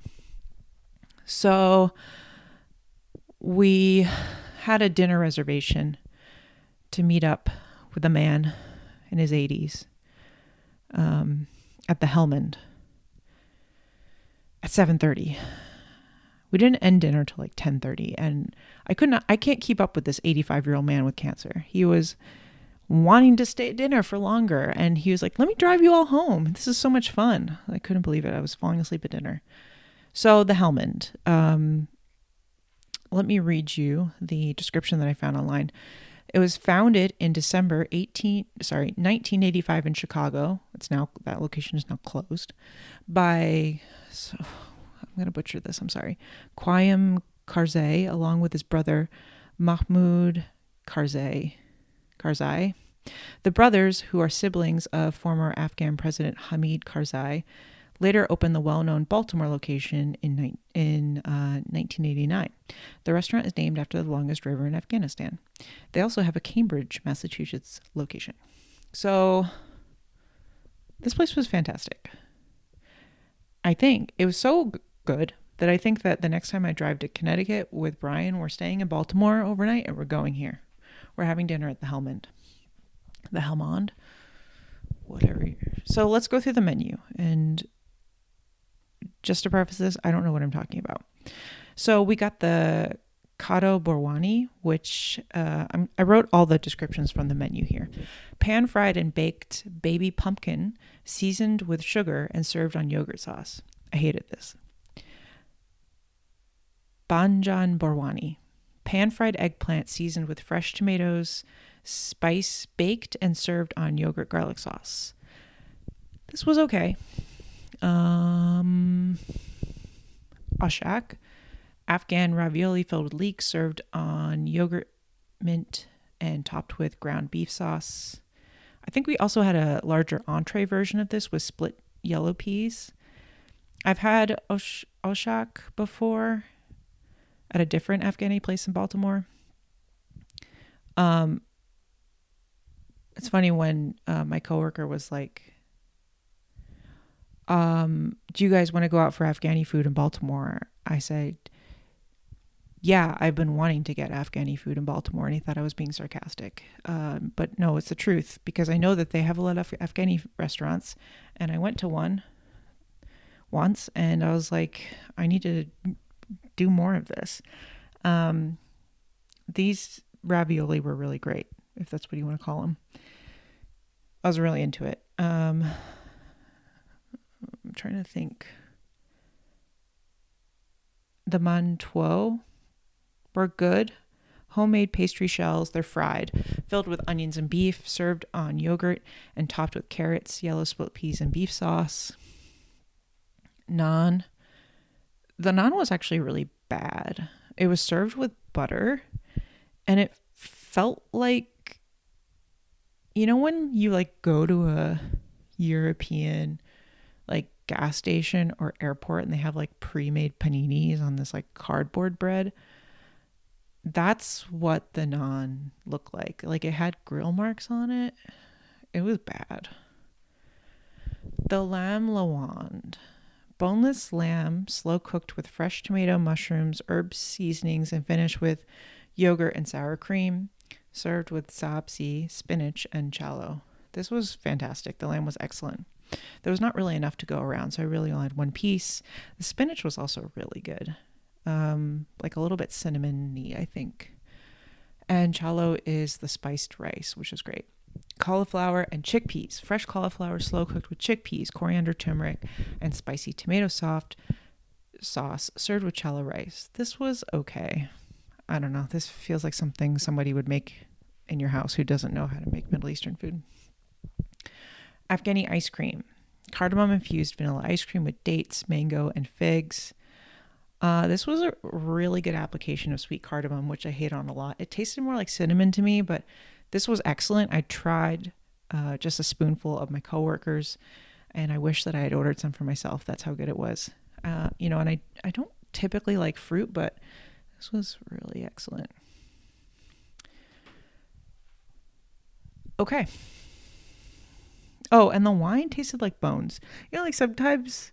So we had a dinner reservation to meet up with a man in his 80s at the Hellman at 7:30. We didn't end dinner till like 10:30, and I can't keep up with this 85-year-old man with cancer. He was wanting to stay at dinner for longer, and he was like, let me drive you all home. This is so much fun. I couldn't believe it. I was falling asleep at dinner. So the Hellman, let me read you the description that I found online. It was founded in December 1985 in Chicago. That location is now closed by, so I'm going to butcher this, I'm sorry, Qayyum Karzai, along with his brother Mahmoud Karzai. The brothers, who are siblings of former Afghan President Hamid Karzai, Later opened the well-known Baltimore location in 1989. The restaurant is named after the longest river in Afghanistan. They also have a Cambridge, Massachusetts location. So this place was fantastic. I think it was so good that I think that the next time I drive to Connecticut with Brian, we're staying in Baltimore overnight and we're going here. We're having dinner at the Helmond, whatever. So let's go through the menu. And just to preface this, I don't know what I'm talking about. So we got the Kato Borwani, which I wrote all the descriptions from the menu here. Pan-fried and baked baby pumpkin, seasoned with sugar and served on yogurt sauce. I hated this. Banjan Borwani, pan-fried eggplant seasoned with fresh tomatoes, spice, baked and served on yogurt garlic sauce. This was okay. Oshak, Afghan ravioli filled with leeks, served on yogurt, mint, and topped with ground beef sauce. I think we also had a larger entree version of this with split yellow peas. I've had Oshak before at a different Afghani place in Baltimore. It's funny when my coworker was like, do you guys want to go out for Afghani food in Baltimore? I said, yeah, I've been wanting to get Afghani food in Baltimore. And he thought I was being sarcastic. But no, it's the truth, because I know that they have a lot of Afghani restaurants. And I went to one once and I was like, I need to do more of this. These ravioli were really great, if that's what you want to call them. I was really into it. I'm trying to think. The mantou were good. Homemade pastry shells. They're fried, filled with onions and beef, served on yogurt and topped with carrots, yellow split peas, and beef sauce. Naan. The naan was actually really bad. It was served with butter and it felt like, you know, when you like go to a European like gas station or airport and they have like pre-made paninis on this like cardboard bread. That's what the naan looked like. Like it had grill marks on it. It was bad. The lamb lawand. Boneless lamb, slow cooked with fresh tomato, mushrooms, herbs, seasonings, and finished with yogurt and sour cream. Served with sabzi, spinach, and challo. This was fantastic. The lamb was excellent. There was not really enough to go around, so I really only had one piece. The spinach was also really good. Like a little bit cinnamony, I think. And challo is the spiced rice, which is great. Cauliflower and chickpeas. Fresh cauliflower, slow cooked with chickpeas, coriander, turmeric, and spicy tomato sauce, served with challo rice. This was okay. I don't know. This feels like something somebody would make in your house who doesn't know how to make Middle Eastern food. Afghani ice cream. Cardamom infused vanilla ice cream with dates, mango, and figs. This was a really good application of sweet cardamom, which I hate on a lot. It tasted more like cinnamon to me, but this was excellent. I tried just a spoonful of my coworkers, and I wish that I had ordered some for myself. That's how good it was. And I don't typically like fruit, but this was really excellent. Okay. Oh, and the wine tasted like bones. You know, like sometimes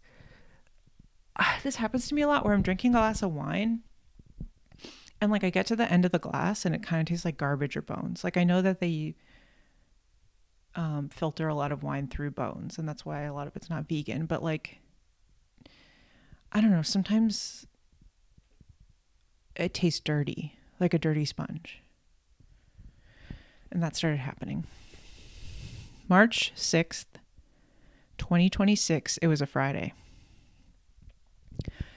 this happens to me a lot where I'm drinking a glass of wine and like I get to the end of the glass and it kind of tastes like garbage or bones. Like I know that they filter a lot of wine through bones and that's why a lot of it's not vegan. But like, I don't know, sometimes it tastes dirty, like a dirty sponge. And that started happening. March 6th, 2026. It was a Friday.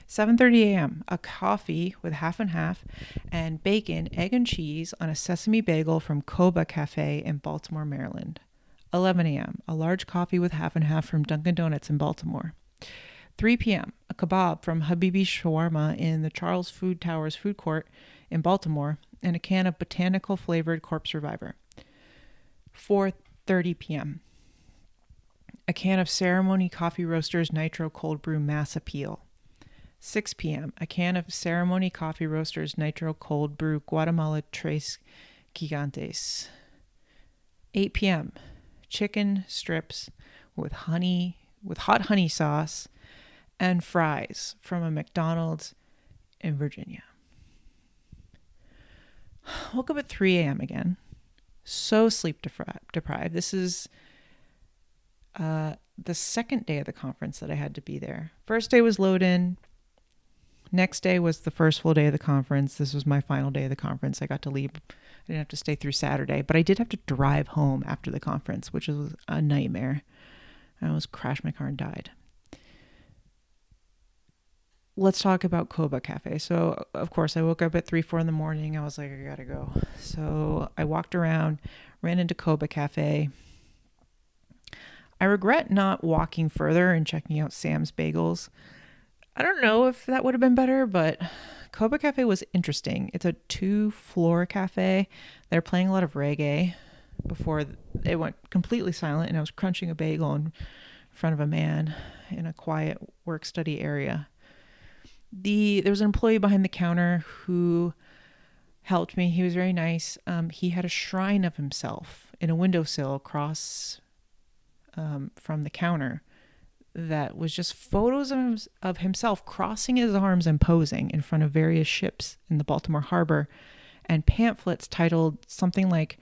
7:30 a.m. A coffee with half and half and bacon, egg and cheese on a sesame bagel from Coba Cafe in Baltimore, Maryland. 11 a.m. A large coffee with half and half from Dunkin' Donuts in Baltimore. 3 p.m. A kebab from Habibi Shawarma in the Charles Food Towers food court in Baltimore and a can of botanical flavored Corpse Reviver. 4:30 p.m. a can of Ceremony Coffee Roasters Nitro Cold Brew Mass Appeal. 6 p.m., a can of Ceremony Coffee Roasters Nitro Cold Brew Guatemala Tres Gigantes. 8 p.m., chicken strips with hot honey sauce and fries from a McDonald's in Virginia. Woke up at 3 a.m. again. So sleep deprived. This is the second day of the conference that I had to be there. First day was load in. Next day was the first full day of the conference. This was my final day of the conference. I got to leave. I didn't have to stay through Saturday, but I did have to drive home after the conference, which was a nightmare. I almost crashed my car and died. Let's talk about Koba Cafe. So, of course, I woke up at 3, 4 in the morning. I was like, I gotta go. So I walked around, ran into Koba Cafe. I regret not walking further and checking out Sam's Bagels. I don't know if that would have been better, but Koba Cafe was interesting. It's a 2-floor cafe. They're playing a lot of reggae before it went completely silent, and I was crunching a bagel in front of a man in a quiet work study area. There was an employee behind the counter who helped me. He was very nice. He had a shrine of himself in a windowsill across from the counter that was just photos of himself crossing his arms and posing in front of various ships in the Baltimore harbor, and pamphlets titled something like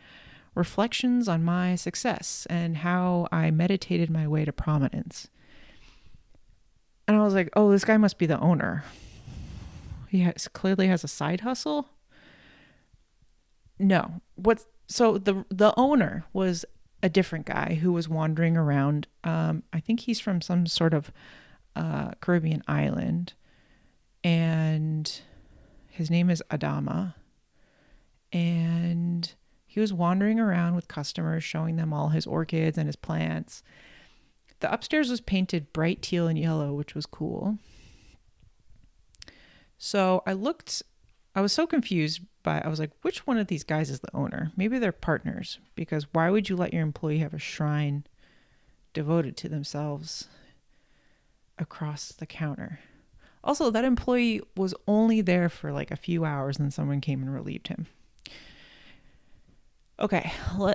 Reflections on My Success and How I Meditated My Way to Prominence. And I was like, oh, this guy must be the owner. He clearly has a side hustle. No. So the owner was a different guy who was wandering around. I think he's from some sort of Caribbean island. And his name is Adama. And he was wandering around with customers, showing them all his orchids and his plants. The upstairs was painted bright teal and yellow, which was cool. So I was so confused I was like, which one of these guys is the owner? Maybe they're partners, because why would you let your employee have a shrine devoted to themselves across the counter? Also, that employee was only there for like a few hours and someone came and relieved him. Okay,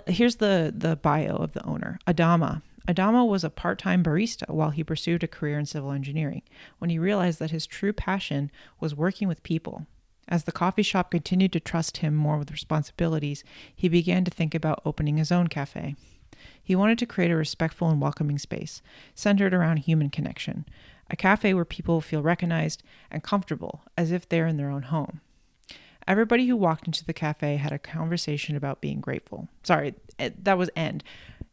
here's the bio of the owner. Adama. Adama was a part-time barista while he pursued a career in civil engineering, when he realized that his true passion was working with people. As the coffee shop continued to trust him more with responsibilities, he began to think about opening his own cafe. He wanted to create a respectful and welcoming space, centered around human connection, a cafe where people feel recognized and comfortable, as if they're in their own home. Everybody who walked into the cafe had a conversation about being grateful. Sorry, that was end.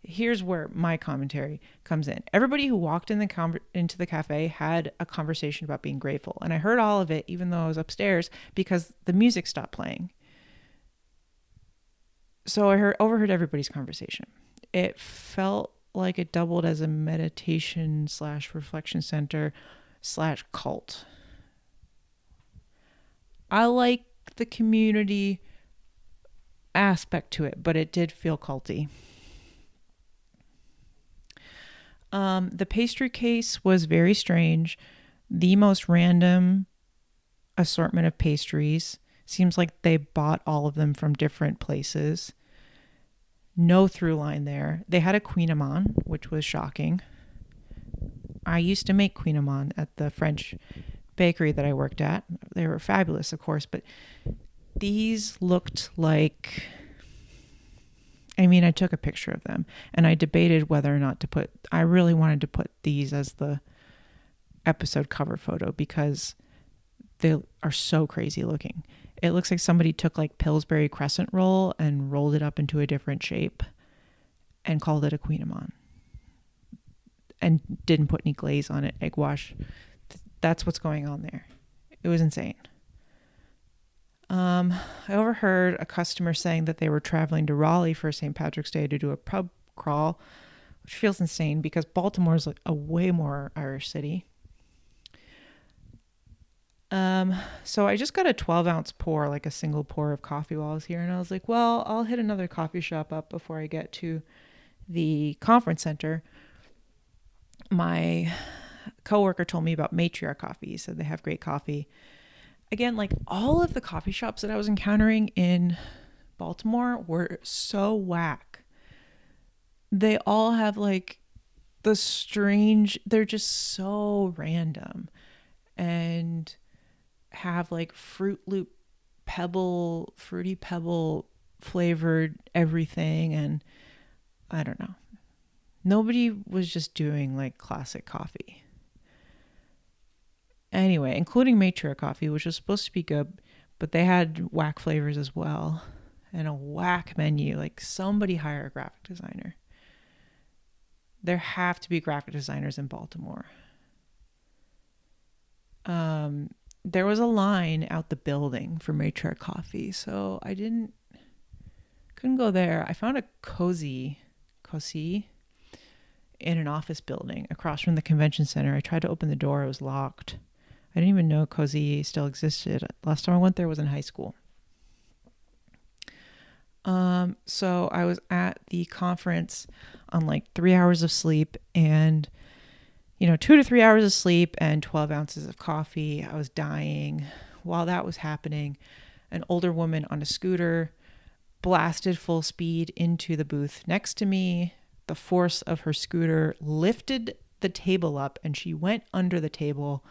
Here's where my commentary comes in. Everybody who walked into the cafe had a conversation about being grateful. And I heard all of it, even though I was upstairs, because the music stopped playing. So I overheard everybody's conversation. It felt like it doubled as a meditation / reflection center / cult. I like the community aspect to it, but it did feel culty. The pastry case was very strange. The most random assortment of pastries. Seems like they bought all of them from different places. No through line there. They had a Queen Amande, which was shocking. I used to make Queen Amande at the French bakery that I worked at. They were fabulous, of course, but these looked like... I took a picture of them and I debated whether or not I really wanted to put these as the episode cover photo because they are so crazy looking. It looks like somebody took like Pillsbury crescent roll and rolled it up into a different shape and called it a Queen Amande and didn't put any glaze on it, egg wash. That's what's going on there. It was insane. I overheard a customer saying that they were traveling to Raleigh for St. Patrick's Day to do a pub crawl, which feels insane because Baltimore is like a way more Irish city. So I just got a 12-ounce pour, like a single pour of coffee while I was here. And I was like, well, I'll hit another coffee shop up before I get to the conference center. My coworker told me about Matriarch Coffee. He said they have great coffee. Again, like all of the coffee shops that I was encountering in Baltimore were so whack. They all have like they're just so random and have like fruity pebble flavored everything. And I don't know. Nobody was just doing like classic coffee. Anyway, including Matriarch Coffee, which was supposed to be good, but they had whack flavors as well and a whack menu. Like somebody hire a graphic designer. There have to be graphic designers in Baltimore. There was a line out the building for Matriarch Coffee, so I couldn't go there. I found a cozy in an office building across from the convention center. I tried to open the door, it was locked. I didn't even know Cozy still existed. Last time I went there was in high school. So I was at the conference on like 3 hours of sleep and, 2 to 3 hours of sleep and 12 ounces of coffee. I was dying. While that was happening, an older woman on a scooter blasted full speed into the booth next to me. The force of her scooter lifted the table up and she went under the table.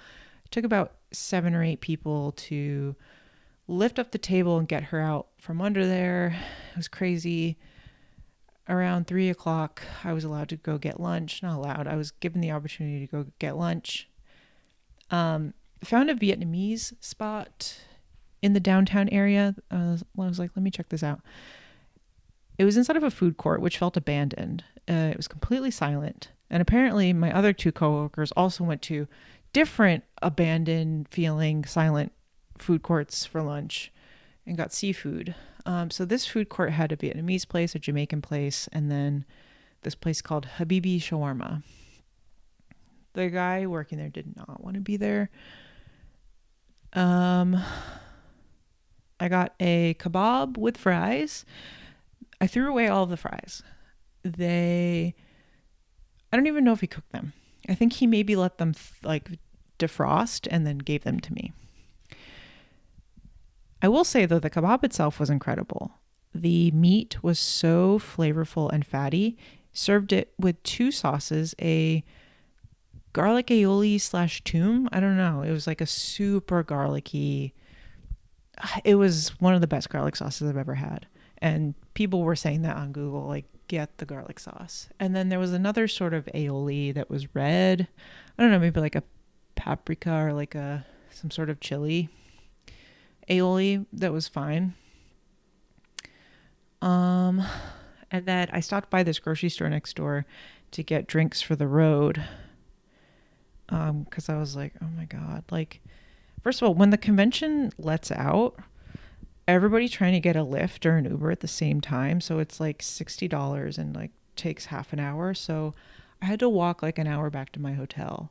It took about 7 or 8 people to lift up the table and get her out from under there. It was crazy. Around 3 o'clock, I was allowed to go get lunch. Not allowed. I was given the opportunity to go get lunch. Found a Vietnamese spot in the downtown area. I was like, let me check this out. It was inside of a food court, which felt abandoned. It was completely silent. And apparently my other 2 coworkers also went to different abandoned feeling silent food courts for lunch and got seafood. So this food court had a Vietnamese place, a Jamaican place, and then this place called Habibi Shawarma. The guy working there did not want to be there. I got a kebab with fries. I threw away all of the fries. I don't even know if he cooked them. I think he maybe let them defrost and then gave them to me. I will say though, the kebab itself was incredible. The meat was so flavorful and fatty. Served it with 2 sauces, a garlic aioli / toom. I don't know. It was like a super garlicky. It was one of the best garlic sauces I've ever had. And people were saying that on Google, like, get the garlic sauce. And then there was another sort of aioli that was red. I don't know, maybe like a paprika or like some sort of chili aioli that was fine. And then I stopped by this grocery store next door to get drinks for the road. Because I was like, oh my God. Like, first of all, when the convention lets out, everybody's trying to get a Lyft or an Uber at the same time. So it's like $60 and like takes half an hour. So I had to walk like an hour back to my hotel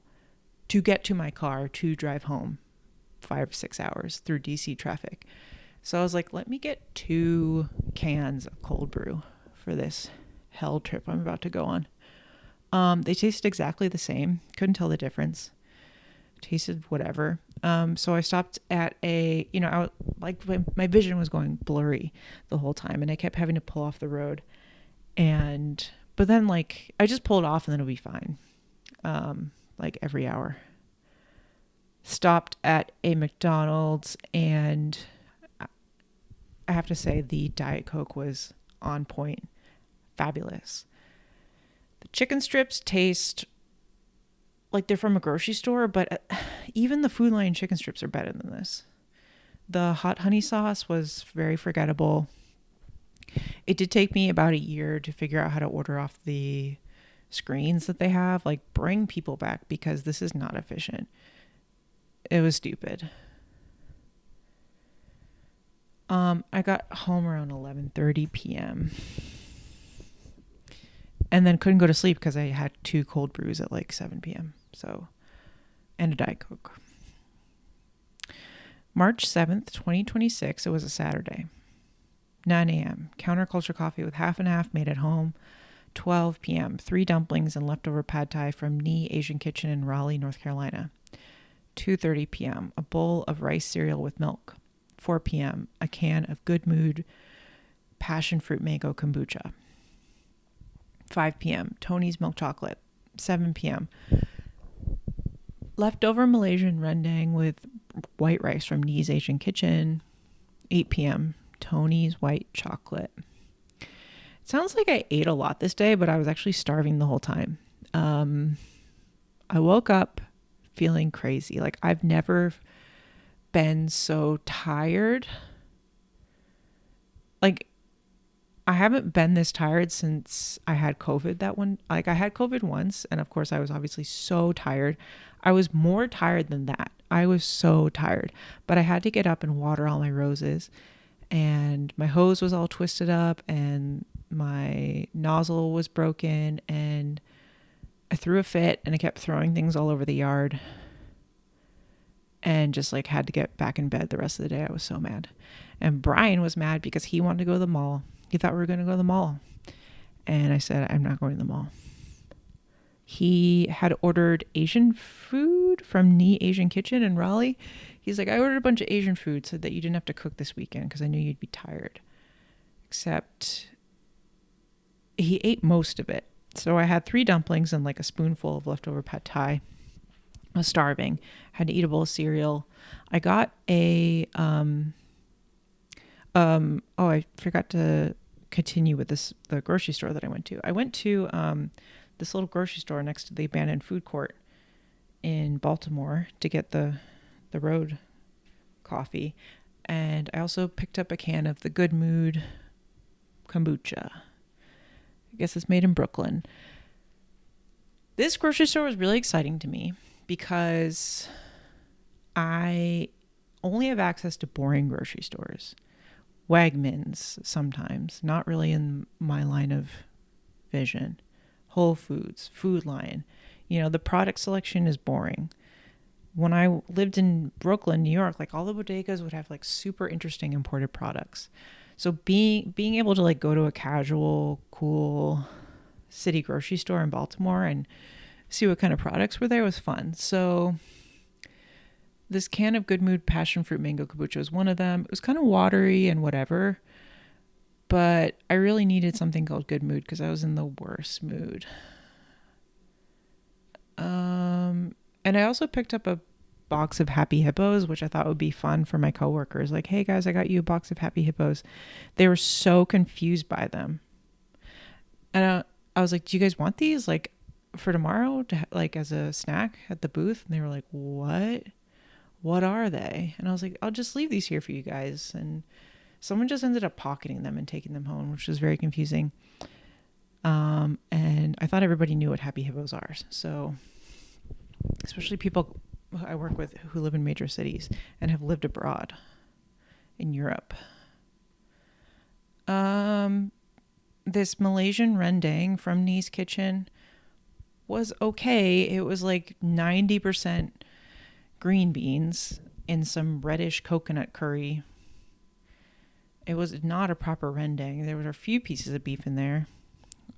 to get to my car to drive home 5-6 hours through DC traffic. So I was like, let me get 2 cans of cold brew for this hell trip I'm about to go on. They tasted exactly the same. Couldn't tell the difference. Tasted whatever. So I stopped at my vision was going blurry the whole time and I kept having to pull off the road. But then like, I just pulled off and then it'll be fine. Like every hour. Stopped at a McDonald's and I have to say the Diet Coke was on point. Fabulous. The chicken strips taste like they're from a grocery store, but even the Food Lion chicken strips are better than this. The hot honey sauce was very forgettable. It did take me about a year to figure out how to order off the screens that they have. Like, bring people back because this is not efficient. It was stupid. I got home around 11:30 p.m. and then couldn't go to sleep because I had 2 cold brews at like 7 p.m. So, and a Diet Coke. March 7th, 2026. It was a Saturday. 9 a.m. Counterculture coffee with half and half made at home. 12 p.m., 3 dumplings and leftover pad thai from Nee Asian Kitchen in Raleigh, North Carolina. 2:30 p.m., a bowl of rice cereal with milk. 4 p.m., a can of Good Mood passion fruit mango kombucha. 5 p.m., Tony's milk chocolate. 7 p.m., leftover Malaysian rendang with white rice from Nee's Asian Kitchen. 8 p.m., Tony's white chocolate. It sounds like I ate a lot this day, but I was actually starving the whole time. I woke up feeling crazy. Like, I've never been so tired. Like, I haven't been this tired since I had COVID I had COVID once, and of course I was obviously so tired. I was more tired than that. I was so tired, but I had to get up and water all my roses, and my hose was all twisted up, and my nozzle was broken, and I threw a fit, and I kept throwing things all over the yard, and just like had to get back in bed the rest of the day. I was so mad. And Brian was mad because he wanted to go to the mall. He thought we were going to go to the mall. And I said, I'm not going to the mall. He had ordered Asian food from Nee Asian Kitchen in Raleigh. He's like, I ordered a bunch of Asian food so that you didn't have to cook this weekend because I knew you'd be tired. Except he ate most of it. So I had 3 dumplings and like a spoonful of leftover pad thai. I was starving. Had to eat a bowl of cereal. I got I forgot to continue with the grocery store that I went to. I went to this little grocery store next to the abandoned food court in Baltimore to get the road coffee. And I also picked up a can of the Good Mood kombucha. I guess it's made in Brooklyn. This grocery store was really exciting to me because I only have access to boring grocery stores. Wegmans sometimes, not really in my line of vision. Whole Foods, Food Lion. The product selection is boring. When I lived in Brooklyn, New York, like all the bodegas would have like super interesting imported products. So being able to like go to a casual, cool city grocery store in Baltimore and see what kind of products were there was fun. So this can of Good Mood passion fruit mango kombucha was one of them. It was kind of watery and whatever, but I really needed something called Good Mood because I was in the worst mood. And I also picked up a box of Happy Hippos, which I thought would be fun for my coworkers. Like, hey guys, I got you a box of Happy Hippos. They were so confused by them. And I was like, do you guys want these like for tomorrow to like as a snack at the booth? And they were like, what are they? And I was like, I'll just leave these here for you guys. And someone just ended up pocketing them and taking them home, which was very confusing. And I thought everybody knew what Happy Hippos are. So especially people I work with who live in major cities and have lived abroad in Europe. This Malaysian rendang from Nee's Kitchen was okay. It was like 90% green beans in some reddish coconut curry. It was not a proper rendang. There were a few pieces of beef in there.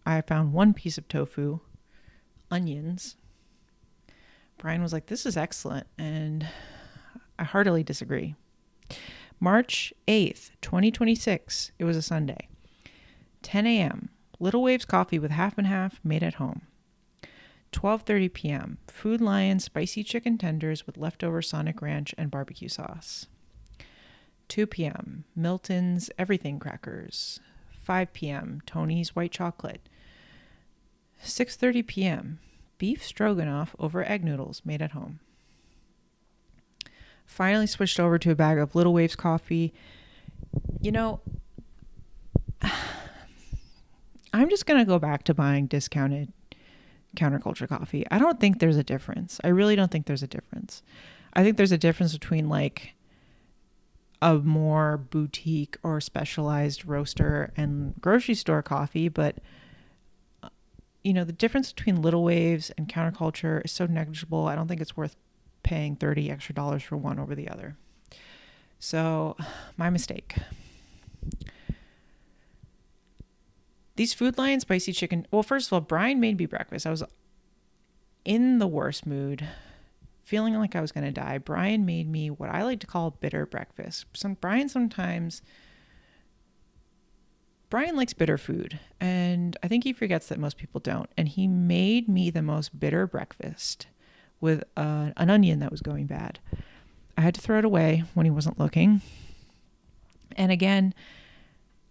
I found 1 piece of tofu, onions. Brian was like, this is excellent. And I heartily disagree. March 8th, 2026. It was a Sunday. 10 a.m. Little Waves coffee with half and half made at home. 12:30 p.m. Food Lion spicy chicken tenders with leftover Sonic Ranch and barbecue sauce. 2 p.m. Milton's everything crackers. 5 p.m. Tony's white chocolate. 6:30 p.m. Beef stroganoff over egg noodles made at home. Finally switched over to a bag of Little Waves coffee. I'm just going to go back to buying discounted counterculture coffee. I don't think there's a difference. I really don't think there's a difference. I think there's a difference between like a more boutique or specialized roaster and grocery store coffee, but the difference between Little Waves and counterculture is so negligible. I don't think it's worth paying $30 extra for one over the other. So my mistake. These Food Lion spicy chicken. Well, first of all, Brian made me breakfast. I was in the worst mood, feeling like I was going to die. Brian made me what I like to call bitter breakfast. Brian likes bitter food, and I think he forgets that most people don't. And he made me the most bitter breakfast with an onion that was going bad. I had to throw it away when he wasn't looking. And again,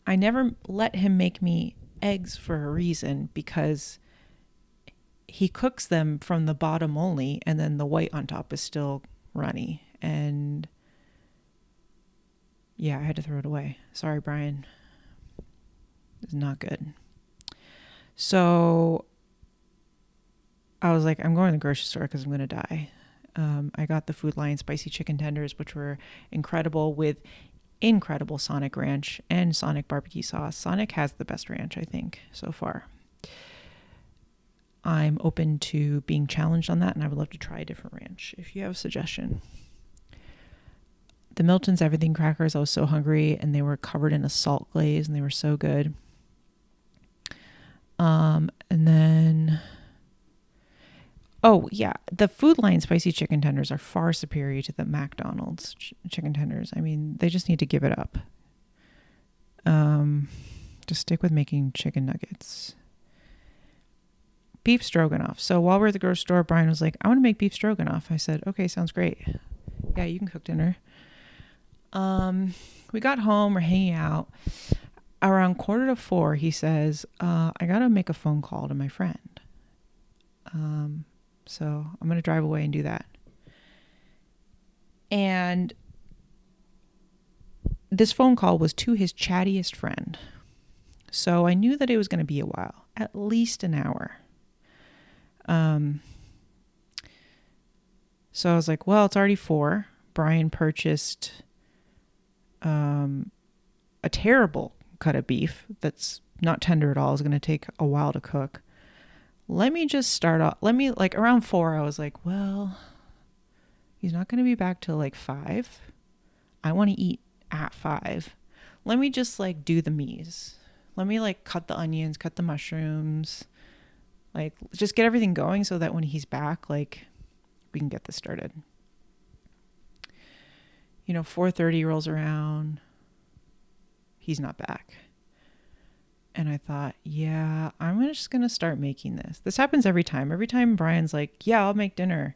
I never let him make me eggs for a reason, because he cooks them from the bottom only, and then the white on top is still runny. And yeah, I had to throw it away. Sorry, Brian. It's not good. So I was like, I'm going to the grocery store because I'm going to die. I got the Food Lion spicy chicken tenders, which were incredible, with incredible Sonic ranch and Sonic barbecue sauce. Sonic has the best ranch, I think, so far. I'm open to being challenged on that, and I would love to try a different ranch if you have a suggestion. The Milton's Everything crackers, I was so hungry, and they were covered in a salt glaze, and they were so good. And then, oh yeah, the Food Lion spicy chicken tenders are far superior to the McDonald's chicken tenders. I mean, they just need to give it up. Just stick with making chicken nuggets. Beef stroganoff. So while we're at the grocery store, Brian was like, I want to make beef stroganoff. I said, okay, sounds great. Yeah, you can cook dinner. We got home, we're hanging out. Around 3:45, he says, I got to make a phone call to my friend. So I'm going to drive away and do that. And this phone call was to his chattiest friend. So I knew that it was going to be a while, at least an hour. So I was like, well, it's already 4. Brian purchased a terrible cut of beef that's not tender at all. It's going to take a while to cook. Let me just start off. Around 4, I was like, well, he's not going to be back till like 5. I want to eat at 5. Let me just do the me's. Let me cut the onions, cut the mushrooms, just get everything going so that when he's back, we can get this started. 4:30 rolls around. He's not back. And I thought, yeah, I'm just going to start making this. This happens every time. Every time Brian's like, yeah, I'll make dinner.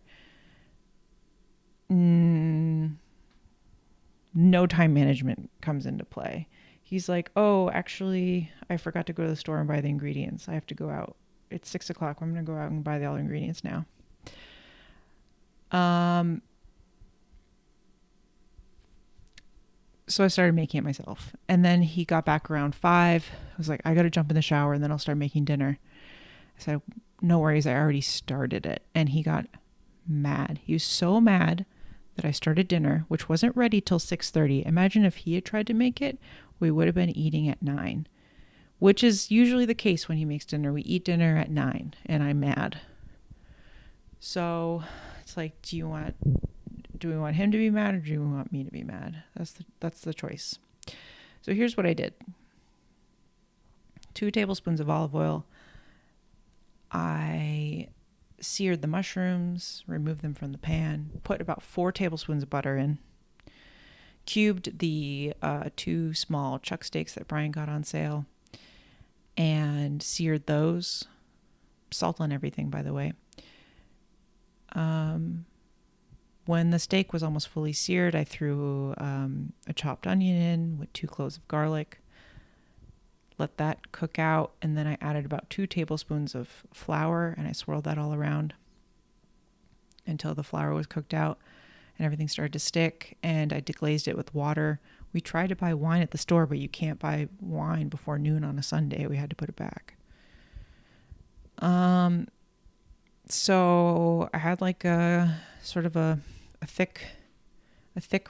No time management comes into play. He's like, oh, actually, I forgot to go to the store and buy the ingredients. I have to go out. It's 6 o'clock. I'm going to go out and buy all the ingredients now. So I started making it myself. And then he got back around 5. I was like, I got to jump in the shower and then I'll start making dinner. I said, no worries. I already started it. And he got mad. He was so mad that I started dinner, which wasn't ready till 6:30. Imagine if he had tried to make it, we would have been eating at 9, which is usually the case when he makes dinner. We eat dinner at 9 and I'm mad. So it's like, do we want him to be mad or do we want me to be mad? That's the choice. So here's what I did. 2 tablespoons of olive oil. I seared the mushrooms, removed them from the pan, put about 4 tablespoons of butter in, cubed the 2 small chuck steaks that Brian got on sale, and seared those. Salt on everything, by the way. When the steak was almost fully seared, I threw a chopped onion in with 2 cloves of garlic. Let that cook out, and then I added about 2 tablespoons of flour, and I swirled that all around until the flour was cooked out and everything started to stick, and I deglazed it with water. We tried to buy wine at the store, but you can't buy wine before noon on a Sunday. We had to put it back. So I had a sort of a thick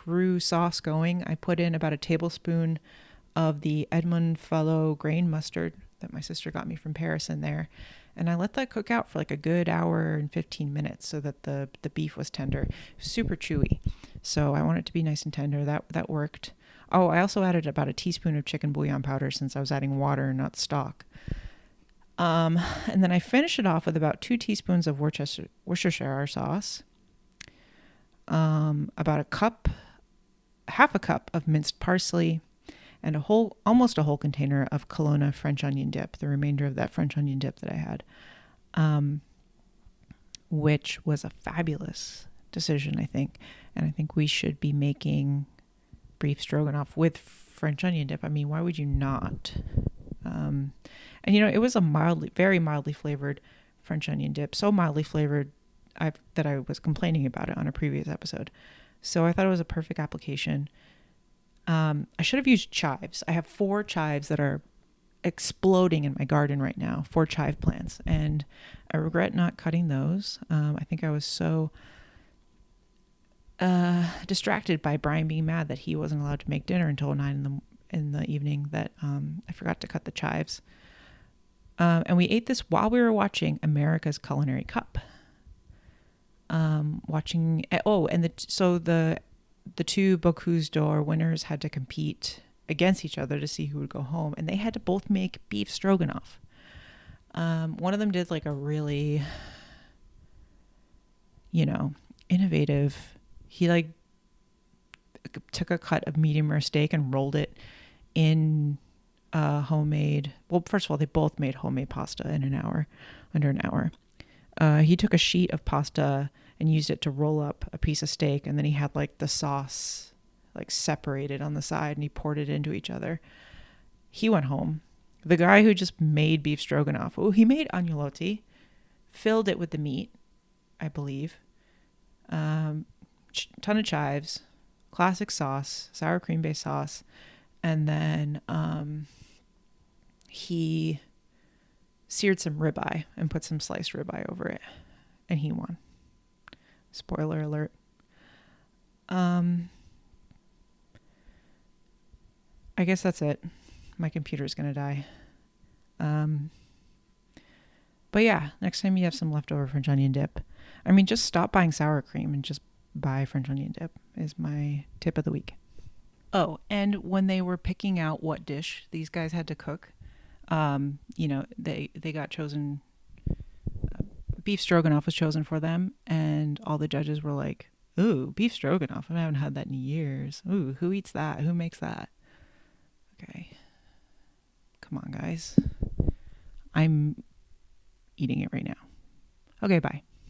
roux sauce going. I put in about a tablespoon of the Edmond Fallow grain mustard that my sister got me from Paris in there. And I let that cook out for a good hour and 15 minutes so that the beef was tender, super chewy. So I want it to be nice and tender. That worked. Oh, I also added about a teaspoon of chicken bouillon powder since I was adding water, not stock. And then I finish it off with about 2 teaspoons of Worcestershire sauce, about half a cup of minced parsley, and almost a whole container of Kelowna French onion dip, the remainder of that French onion dip that I had, which was a fabulous decision, I think. And I think we should be making beef stroganoff with French onion dip. I mean, why would you not? And it was a very mildly flavored French onion dip, so mildly flavored that I was complaining about it on a previous episode. So I thought it was a perfect application. I should have used chives. I have 4 chives that are exploding in my garden right now, 4 chive plants, and I regret not cutting those. I think I was so distracted by Brian being mad that he wasn't allowed to make dinner until 9 in the evening that I forgot to cut the chives. And we ate this while we were watching America's Culinary Cup. The 2 Bocuse d'Or winners had to compete against each other to see who would go home, and they had to both make beef stroganoff. One of them did like a really, innovative. He like took a cut of medium rare steak and rolled it in homemade. Well, first of all, they both made homemade pasta in under an hour. He took a sheet of pasta and used it to roll up a piece of steak, and then he had like the sauce like separated on the side, and he poured it into each other. He went home. The guy who just made beef stroganoff, he made agnolotti, filled it with the meat, I believe. Ton of chives, classic sauce, sour cream based sauce, and then he seared some ribeye and put some sliced ribeye over it, and he won. Spoiler alert. I guess that's it. My computer's gonna die. But yeah, next time you have some leftover French onion dip, I mean, just stop buying sour cream and just buy French onion dip is my tip of the week. Oh, and when they were picking out what dish these guys had to cook, they got chosen. Beef stroganoff was chosen for them, and all the judges were like, "Ooh, beef stroganoff! I haven't had that in years. Ooh, who eats that? Who makes that?" Okay, come on, guys. I'm eating it right now. Okay, bye.